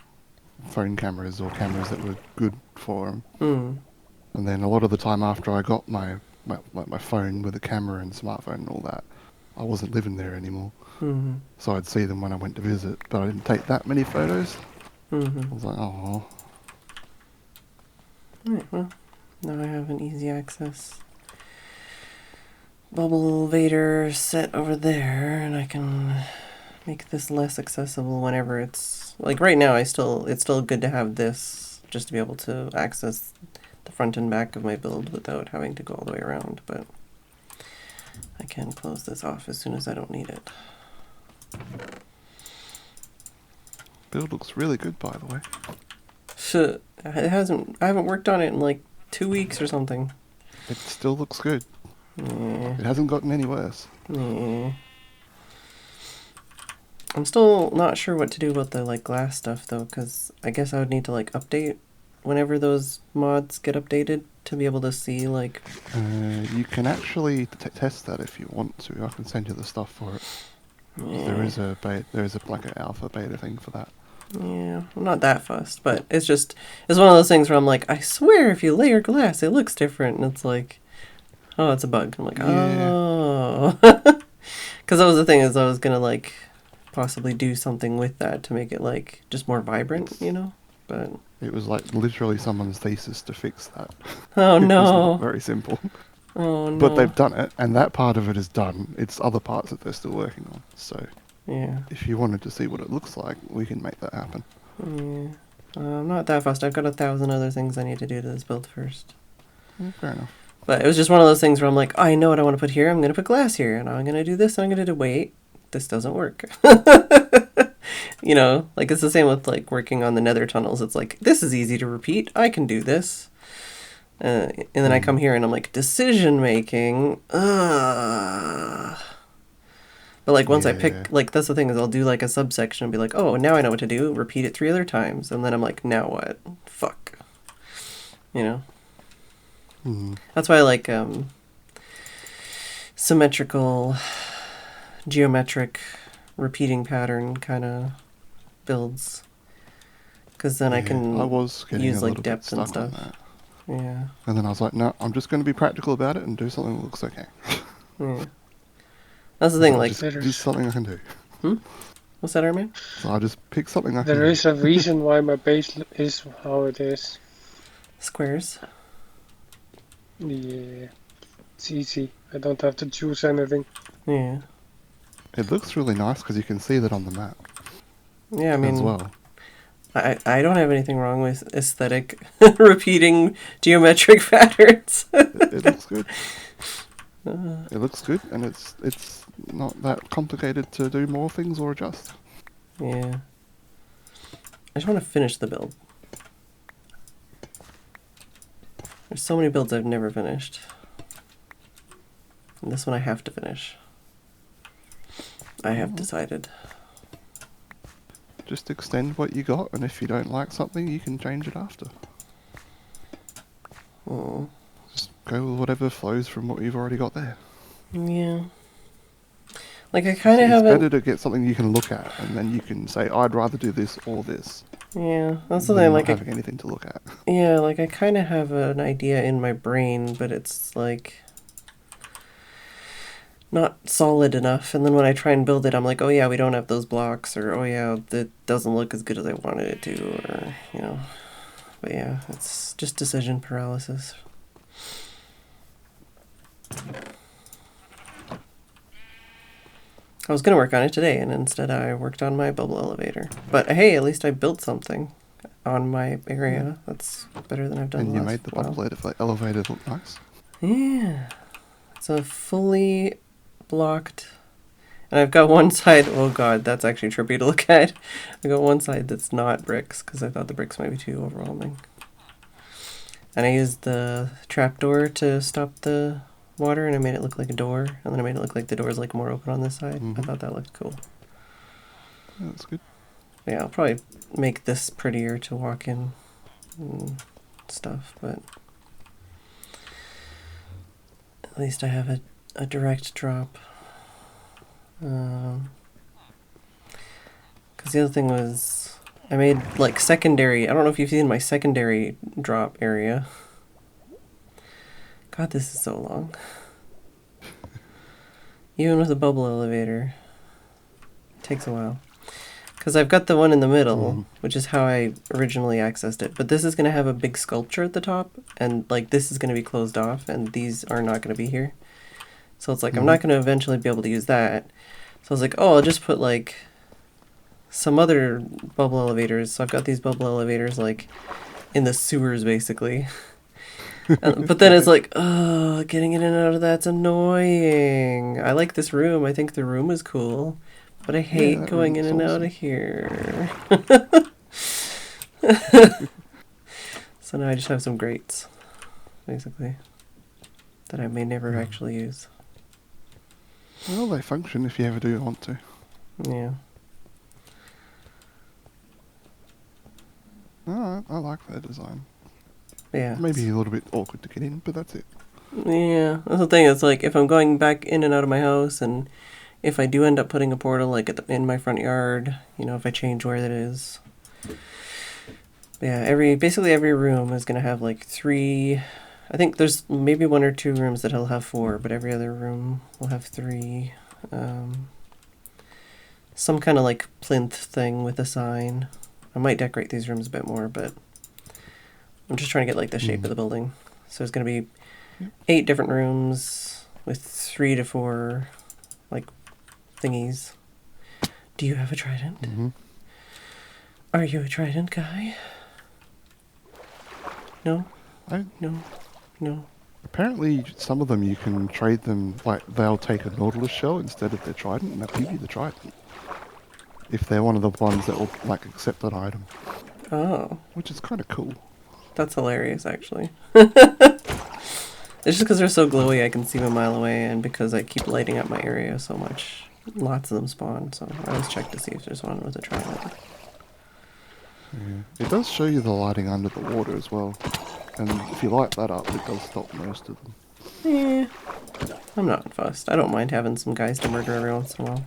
phone cameras or cameras that were good for them. And then a lot of the time after I got my phone with a camera and smartphone and all that, I wasn't living there anymore. So I'd see them when I went to visit, but I didn't take that many photos. I was like, oh. Alright, well, now I have an easy access bubble vader set over there, and I can make this less accessible whenever it's like right now. It's still good to have this just to be able to access the front and back of my build without having to go all the way around, but I can close this off as soon as I don't need it. Build looks really good, by the way. Shit, I haven't worked on it in like 2 weeks or something. It still looks good. Yeah. It hasn't gotten any worse. Yeah. I'm still not sure what to do about the like glass stuff though, because I guess I would need to like update whenever those mods get updated to be able to see like. You can actually test that if you want to. I can send you the stuff for it. Yeah. There is a like an alpha beta thing for that. Yeah, I'm not that fussed, but it's one of those things where I'm like, I swear if you layer glass, it looks different, and it's like, oh, it's a bug. I'm like, oh, because that was the thing is I was gonna like possibly do something with that to make it like just more vibrant, you know, but it was like literally someone's thesis to fix that. Oh It was no! not very simple. Oh no! But they've done it, and that part of it is done. It's other parts that they're still working on. So yeah. if you wanted to see what it looks like, we can make that happen. Yeah. I'm not that fussed. I've got 1,000 other things I need to do to this build first. Fair enough. But it was just one of those things where I'm like, oh, I know what I want to put here. I'm going to put glass here. And I'm going to do this. And I'm going to do, wait, this doesn't work. You know, like it's the same with like working on the nether tunnels. It's like, this is easy to repeat. I can do this. And then I come here and I'm like, decision making. But like once I pick, like that's the thing is I'll do like a subsection and be like, oh, now I know what to do. Repeat it 3 other times. And then I'm like, now what? Fuck. You know? That's why I like symmetrical, geometric, repeating pattern kind of builds. Because then I can I was getting use a like little depth bit and stuck on stuff. that. Yeah. And then I was like, no, I'm just going to be practical about it and do something that looks okay. Yeah. That's the thing, like... Just something I can do. What's that, Armin? So I just pick something I can do. There is a reason why my base is how it is. Squares. Yeah, it's easy. I don't have to choose anything. Yeah. It looks really nice because you can see that on the map. Yeah, I mean... As well. I don't have anything wrong with aesthetic repeating geometric patterns. It looks good. It looks good, and it's not that complicated to do more things or adjust. Yeah. I just want to finish the build. There's so many builds I've never finished. And this one I have to finish. I have decided. Just extend what you got, and if you don't like something, you can change it after. Oh. Just go with whatever flows from what you've already got there. Yeah. Like I kind of It's haven't... better to get something you can look at, and then you can say, I'd rather do this or this. Yeah, that's the than thing. not Like having anything to look at. yeah, like I kind of have an idea in my brain, but it's like not solid enough. And then when I try and build it, I'm like, oh yeah, we don't have those blocks, or oh yeah, that doesn't look as good as I wanted it to, or you know. But yeah, it's just decision paralysis. I was gonna work on it today, and instead I worked on my bubble elevator. But hey, at least I built something on my area. That's better than I've done. And the you last made the while. bubble elevator look nice. Yeah, it's a fully blocked, and I've got one side. Oh god, that's actually trippy to look at. I got one side that's not bricks because I thought the bricks might be too overwhelming. And I used the trapdoor to stop the water, and I made it look like a door, and then I made it look like the door is like more open on this side. I thought that looked cool. Yeah, that's good. Yeah, I'll probably make this prettier to walk in and stuff, but at least I have a direct drop. Because the other thing was, I made like secondary, I don't know if you've seen my secondary drop area. God, this is so long. Even with a bubble elevator, it takes a while. Because I've got the one in the middle, which is how I originally accessed it. But this is going to have a big sculpture at the top, and like this is going to be closed off, and these are not going to be here. So it's like I'm not going to eventually be able to use that. So I was like, oh, I'll just put like some other bubble elevators. So I've got these bubble elevators like in the sewers basically. But then it's like, oh, getting in and out of that's annoying. I like this room. I think the room is cool. But I hate going in and out of here. So now I just have some grates, basically, that I may never actually use. Well, they function if you ever do want to. Yeah. Alright, I like their design. Yeah. Maybe a little bit awkward to get in, but that's it. Yeah, that's the thing. It's like if I'm going back in and out of my house, and if I do end up putting a portal like in my front yard, you know, if I change where that is. Yeah, basically every room is gonna have like 3. I think there's maybe 1 or 2 rooms that'll have 4, but every other room will have 3. Some kind of like plinth thing with a sign. I might decorate these rooms a bit more, but I'm just trying to get like the shape of the building. So there's gonna be 8 different rooms with 3 to 4 like thingies. Do you have a trident? Are you a trident guy? No? I No. Apparently, some of them you can trade them, like they'll take a Nautilus shell instead of their trident, and they'll give you the trident. If they're one of the ones that will, like, accept an item. Oh. Which is kind of cool. That's hilarious, actually. It's just because they're so glowy I can see them a mile away, and because I keep lighting up my area so much, lots of them spawn, so I always check to see if there's one with a trident. Yeah. It does show you the lighting under the water as well. And if you light that up, it does stop most of them. Eh, I'm not fussed. I don't mind having some guys to murder every once in a while.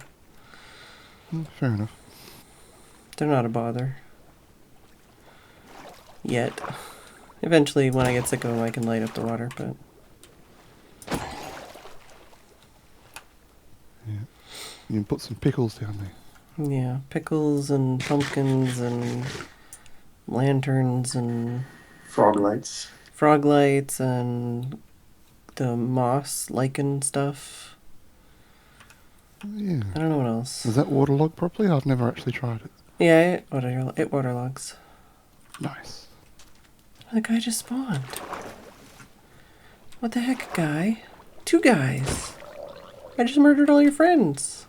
Fair enough. They're not a bother. Yet. Eventually, when I get sick of them, I can light up the water, but... Yeah. You can put some pickles down there. Yeah, pickles and pumpkins and lanterns and... Frog lights. frog lights and the moss lichen stuff. Yeah. I don't know what else. Does that waterlog properly? I've never actually tried it. Yeah, it waterlogs. Nice. The guy just spawned. What the heck, guy? 2 guys. I just murdered all your friends.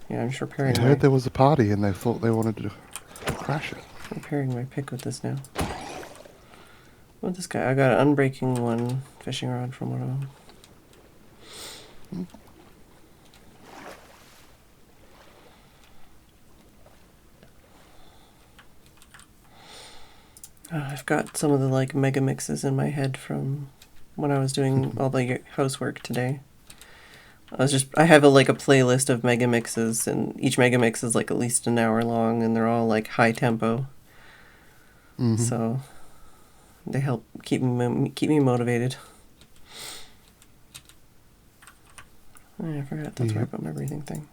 Yeah, I'm just repairing I heard there was a party and they thought they wanted to crash it. repairing my pick with this now. What this guy? I got an unbreaking one fishing rod from one of them. I've got some of the like mega mixes in my head from when I was doing all the housework today. I have a playlist of mega mixes, and each mega mix is like at least an hour long, and they're all like high tempo. Mm-hmm. So they help keep me motivated. Oh, I forgot that's where I put my breathing thing.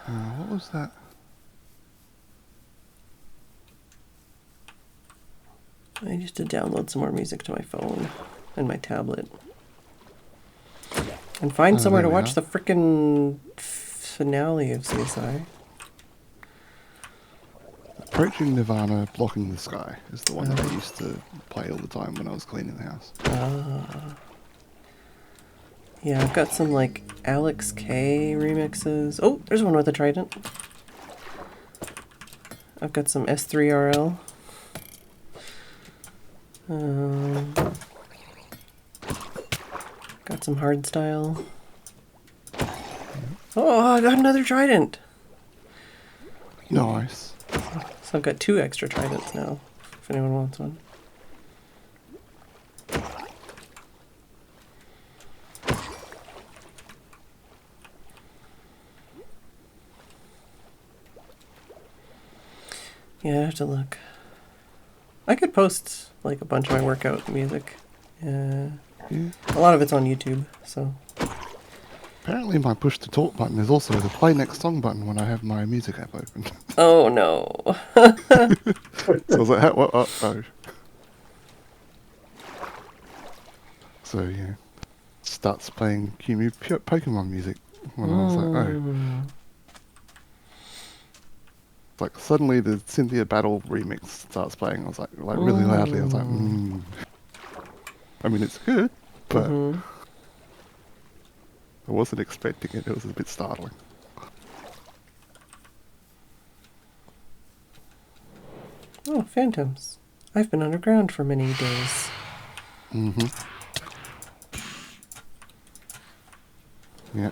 What was that? I used to download some more music to my phone and my tablet. And find somewhere to watch the frickin' finale of CSI. Approaching Nirvana, Blocking the Sky is the one that I used to play all the time when I was cleaning the house. Yeah, I've got some like Alex K remixes. Oh, there's one with a trident. I've got some S3RL. Got some hardstyle. Oh, I got another trident. Nice. So I've got 2 extra tridents now, if anyone wants one. Yeah, I have to look. I could post like a bunch of my workout music. A lot of it's on YouTube, so. Apparently my push to talk button is also the play next song button when I have my music app open. Oh no. So I was like, oh. So yeah, starts playing Pokemon music when I was like, oh. Like suddenly the Cynthia Battle remix starts playing. I was like really loudly. I was like, I mean, it's good, but I wasn't expecting it. It was a bit startling. Oh, phantoms. I've been underground for many days. Mm-hmm. Yeah.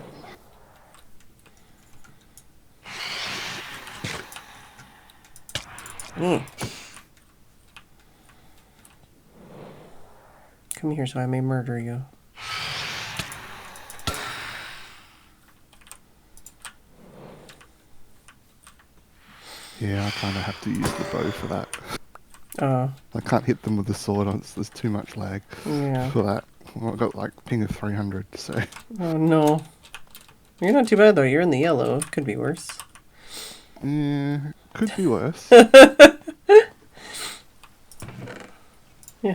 Come here so I may murder you. Yeah, I kind of have to use the bow for that. I can't hit them with the sword. There's too much lag for that. Well, I've got like ping of 300, so... Oh no. You're not too bad though, you're in the yellow. Could be worse. Yeah, could be worse. Yeah.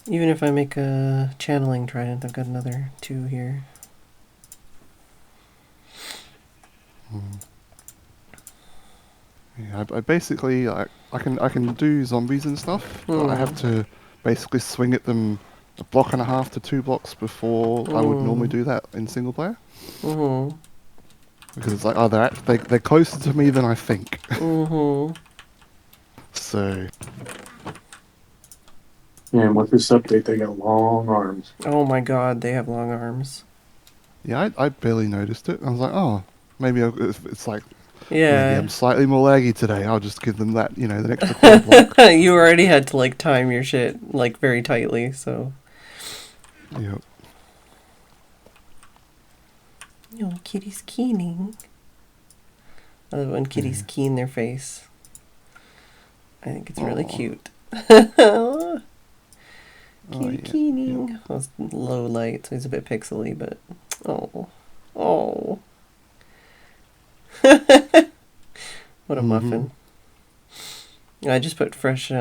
Even if I make a channeling trident, I've got another 2 here. Yeah, I basically I can do zombies and stuff, but I have to basically swing at them a block and a half to 2 blocks before I would normally do that in single player. Mm-hmm. Because it's like, oh, they're closer to me than I think. Mm-hmm. So And with this update, they got long arms. Oh my god, they have long arms. yeah, I barely noticed it. I was like, oh, maybe it's like maybe Yeah. I'm slightly more laggy today. I'll just give them that, an extra quarter block. You already had to like time your shit like very tightly, so. Yep. Oh, kitties keening. I love when kitties keen their face. I think it's really Aw. cute. Oh, Kitty yeah. keening. Yep. Well, it's low light, so he's a bit pixely, but oh. What a muffin. I just put fresh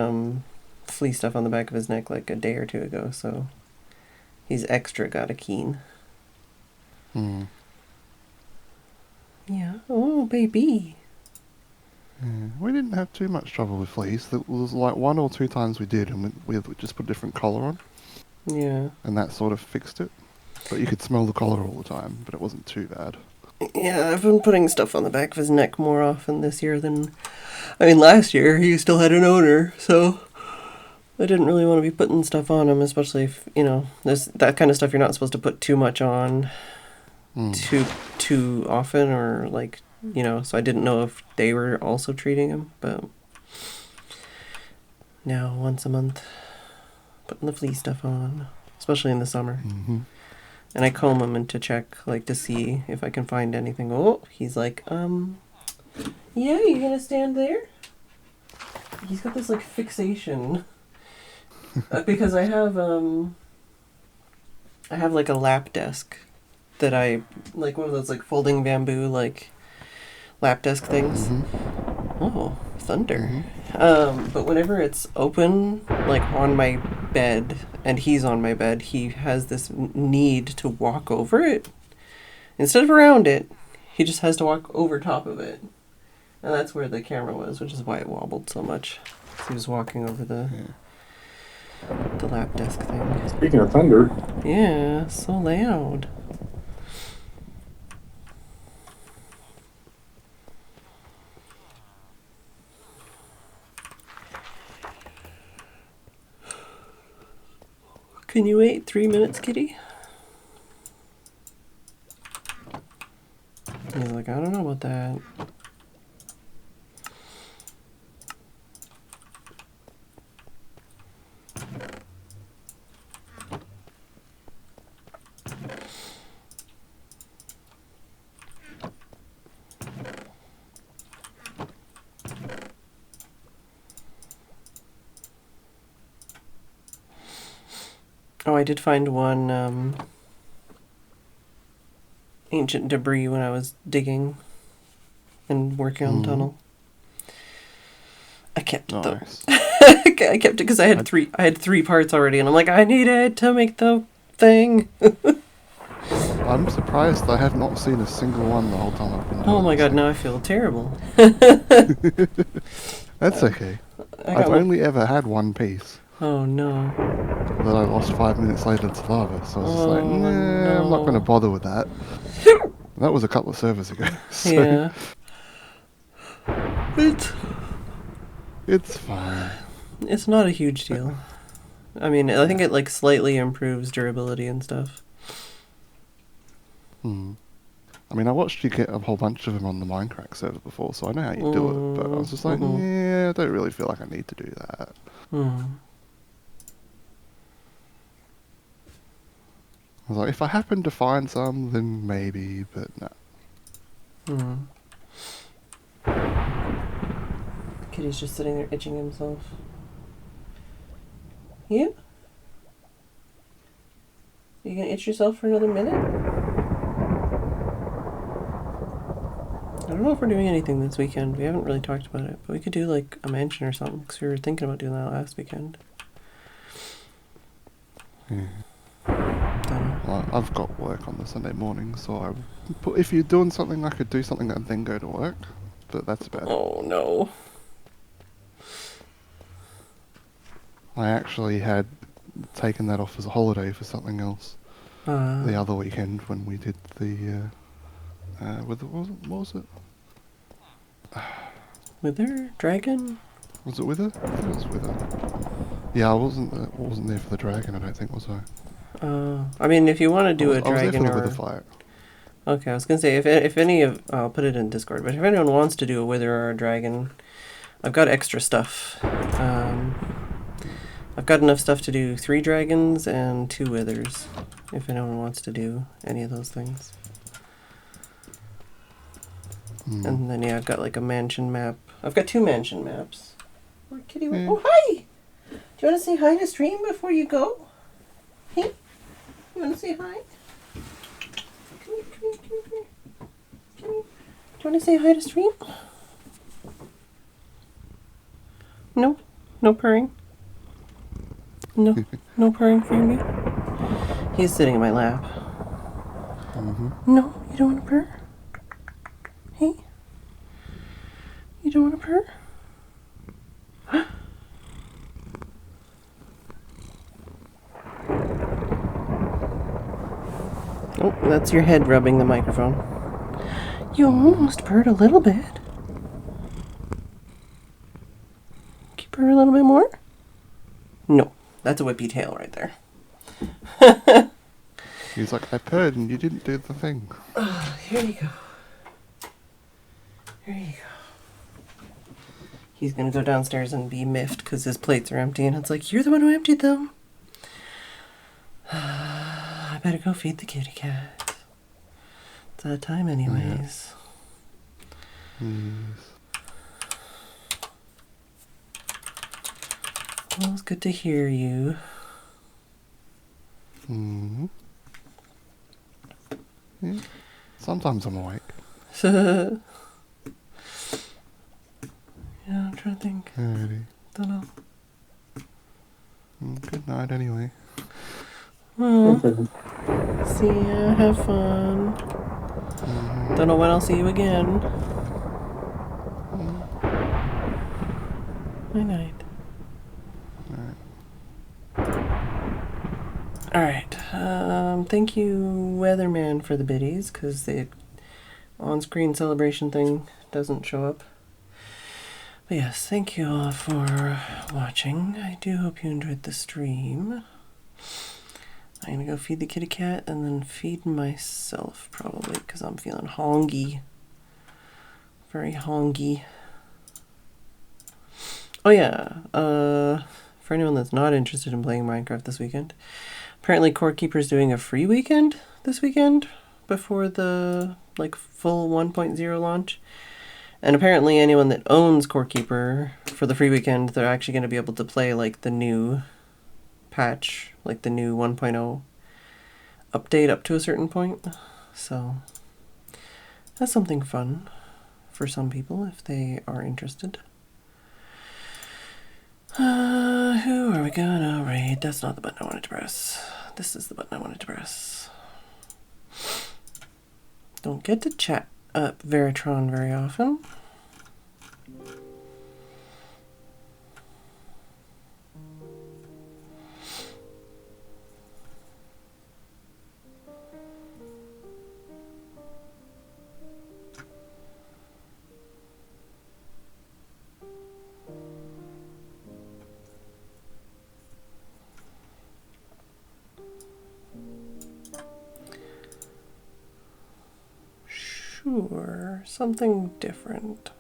flea stuff on the back of his neck like a day or two ago, so he's extra got a keen. Mm. Yeah. Oh, baby. Yeah. We didn't have too much trouble with fleas. There was like 1 or 2 times we did, and we just put a different collar on, Yeah. and that sort of fixed it. But you could smell the collar all the time, but it wasn't too bad. Yeah, I've been putting stuff on the back of his neck more often this year than... I mean, last year he still had an owner, so I didn't really want to be putting stuff on him, especially if, there's that kind of stuff you're not supposed to put too much on too often, or like, so I didn't know if they were also treating him, but now once a month, putting the flea stuff on, especially in the summer. Mm-hmm. And I comb him and to check, like, to see if I can find anything. Oh, he's like, yeah, you gonna stand there? He's got this, like, fixation. Because I have, like, a lap desk that I, like, one of those, like, folding bamboo, like, lap desk things. Mm-hmm. Oh, thunder. Mm-hmm. But whenever it's open, like, on my bed, and he's on my bed, he has this need to walk over it. Instead of around it, he just has to walk over top of it. And that's where the camera was, which is why it wobbled so much. He was walking over the lap desk thing. Speaking of thunder, Yeah, so loud. Can you wait 3 minutes, kitty? He's like, I don't know about that. Oh, I did find one ancient debris when I was digging and working on the tunnel. I kept it though. Nice. I kept it because I had three parts already, and I'm like, I need it to make the thing. I'm surprised I have not seen a single one the whole time I've been doing Oh my this. god, now I feel terrible. That's okay. I I've got only ever had one piece Oh no. that I lost 5 minutes later to lava, so I was just like, nah, I'm not going to no. bother with that. That was a couple of servers ago. So Yeah. it's fine. It's not a huge deal. I mean, I think it like slightly improves durability and stuff. I mean, I watched you get a whole bunch of them on the Minecraft server before, so I know how you do it, but I was just like, yeah, I don't really feel like I need to do that. I was like, if I happen to find some, then maybe, but no. Kitty's just sitting there itching himself. Yeah? You gonna itch yourself for another minute? I don't know if we're doing anything this weekend. We haven't really talked about it, but we could do like a mansion or something, because we were thinking about doing that last weekend. Yeah. Don't know. Well, I've got work on the Sunday morning, so if you're doing something, I could do something and then go to work. but that's about it. Oh no. I actually had taken that off as a holiday for something else the other weekend when we did the what was it? Wither? Dragon? Was it Wither? I think it was Wither. Yeah, I wasn't there for the dragon, I don't think, was I? I mean, if you want to do a I was there dragon for the or... Wither fight. Okay, I was gonna say, if any of... I'll put it in Discord, but if anyone wants to do a wither or a dragon, I've got extra stuff. I've got enough stuff to do 3 dragons and 2 withers, if anyone wants to do any of those things. And then, yeah, I've got like a mansion map. I've got 2 mansion maps. Where kitty went? Oh, hi! Do you want to say hi to stream before you go? Hey? You want to say hi? Come here, come here, come here, come here. Come here. Do you want to say hi to stream? No? No purring? No? No purring for me? He's sitting in my lap. No? You don't want to purr? Hey? You don't want to purr? Oh, that's your head rubbing the microphone. You almost purred a little bit. Can you purr a little bit more? No, that's a whippy tail right there. He's like, I purred and you didn't do the thing. Here you go. Here you go. He's gonna go downstairs and be miffed because his plates are empty, and it's like, you're the one who emptied them. I better go feed the kitty cat. It's that time anyways. Yes. Well, it's good to hear you. Yeah. Sometimes I'm awake. Yeah, I'm trying to think. Alrighty. Don't know. Good night anyway. Well, see ya, have fun. Don't know when I'll see you again. Night night. Alright, thank you Weatherman for the biddies, because the on-screen celebration thing doesn't show up. But yes, thank you all for watching. I do hope you enjoyed the stream. I'm gonna go feed the kitty cat and then feed myself, probably, because I'm feeling hongy. Very hongy. Oh yeah, for anyone that's not interested in playing Minecraft this weekend, apparently Core Keeper's doing a free weekend this weekend before the full 1.0 launch. And apparently anyone that owns Core Keeper for the free weekend, they're actually going to be able to play the new patch, the new 1.0 update up to a certain point. So that's something fun for some people if they are interested. Who are we gonna raid? That's not the button I wanted to press. This is the button I wanted to press. Don't get to chat up Veritron very often. Sure, something different.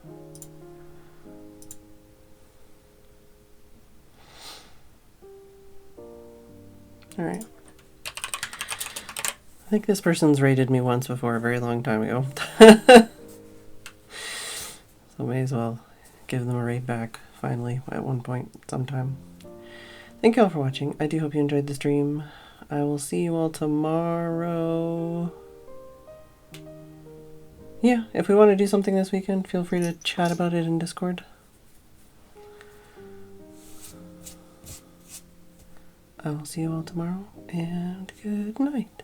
Alright. I think this person's raided me once before, a very long time ago. So may as well give them a raid back, finally, at one point, sometime. Thank you all for watching. I do hope you enjoyed the stream. I will see you all tomorrow. Yeah, if we want to do something this weekend, feel free to chat about it in Discord. I will see you all tomorrow, and good night.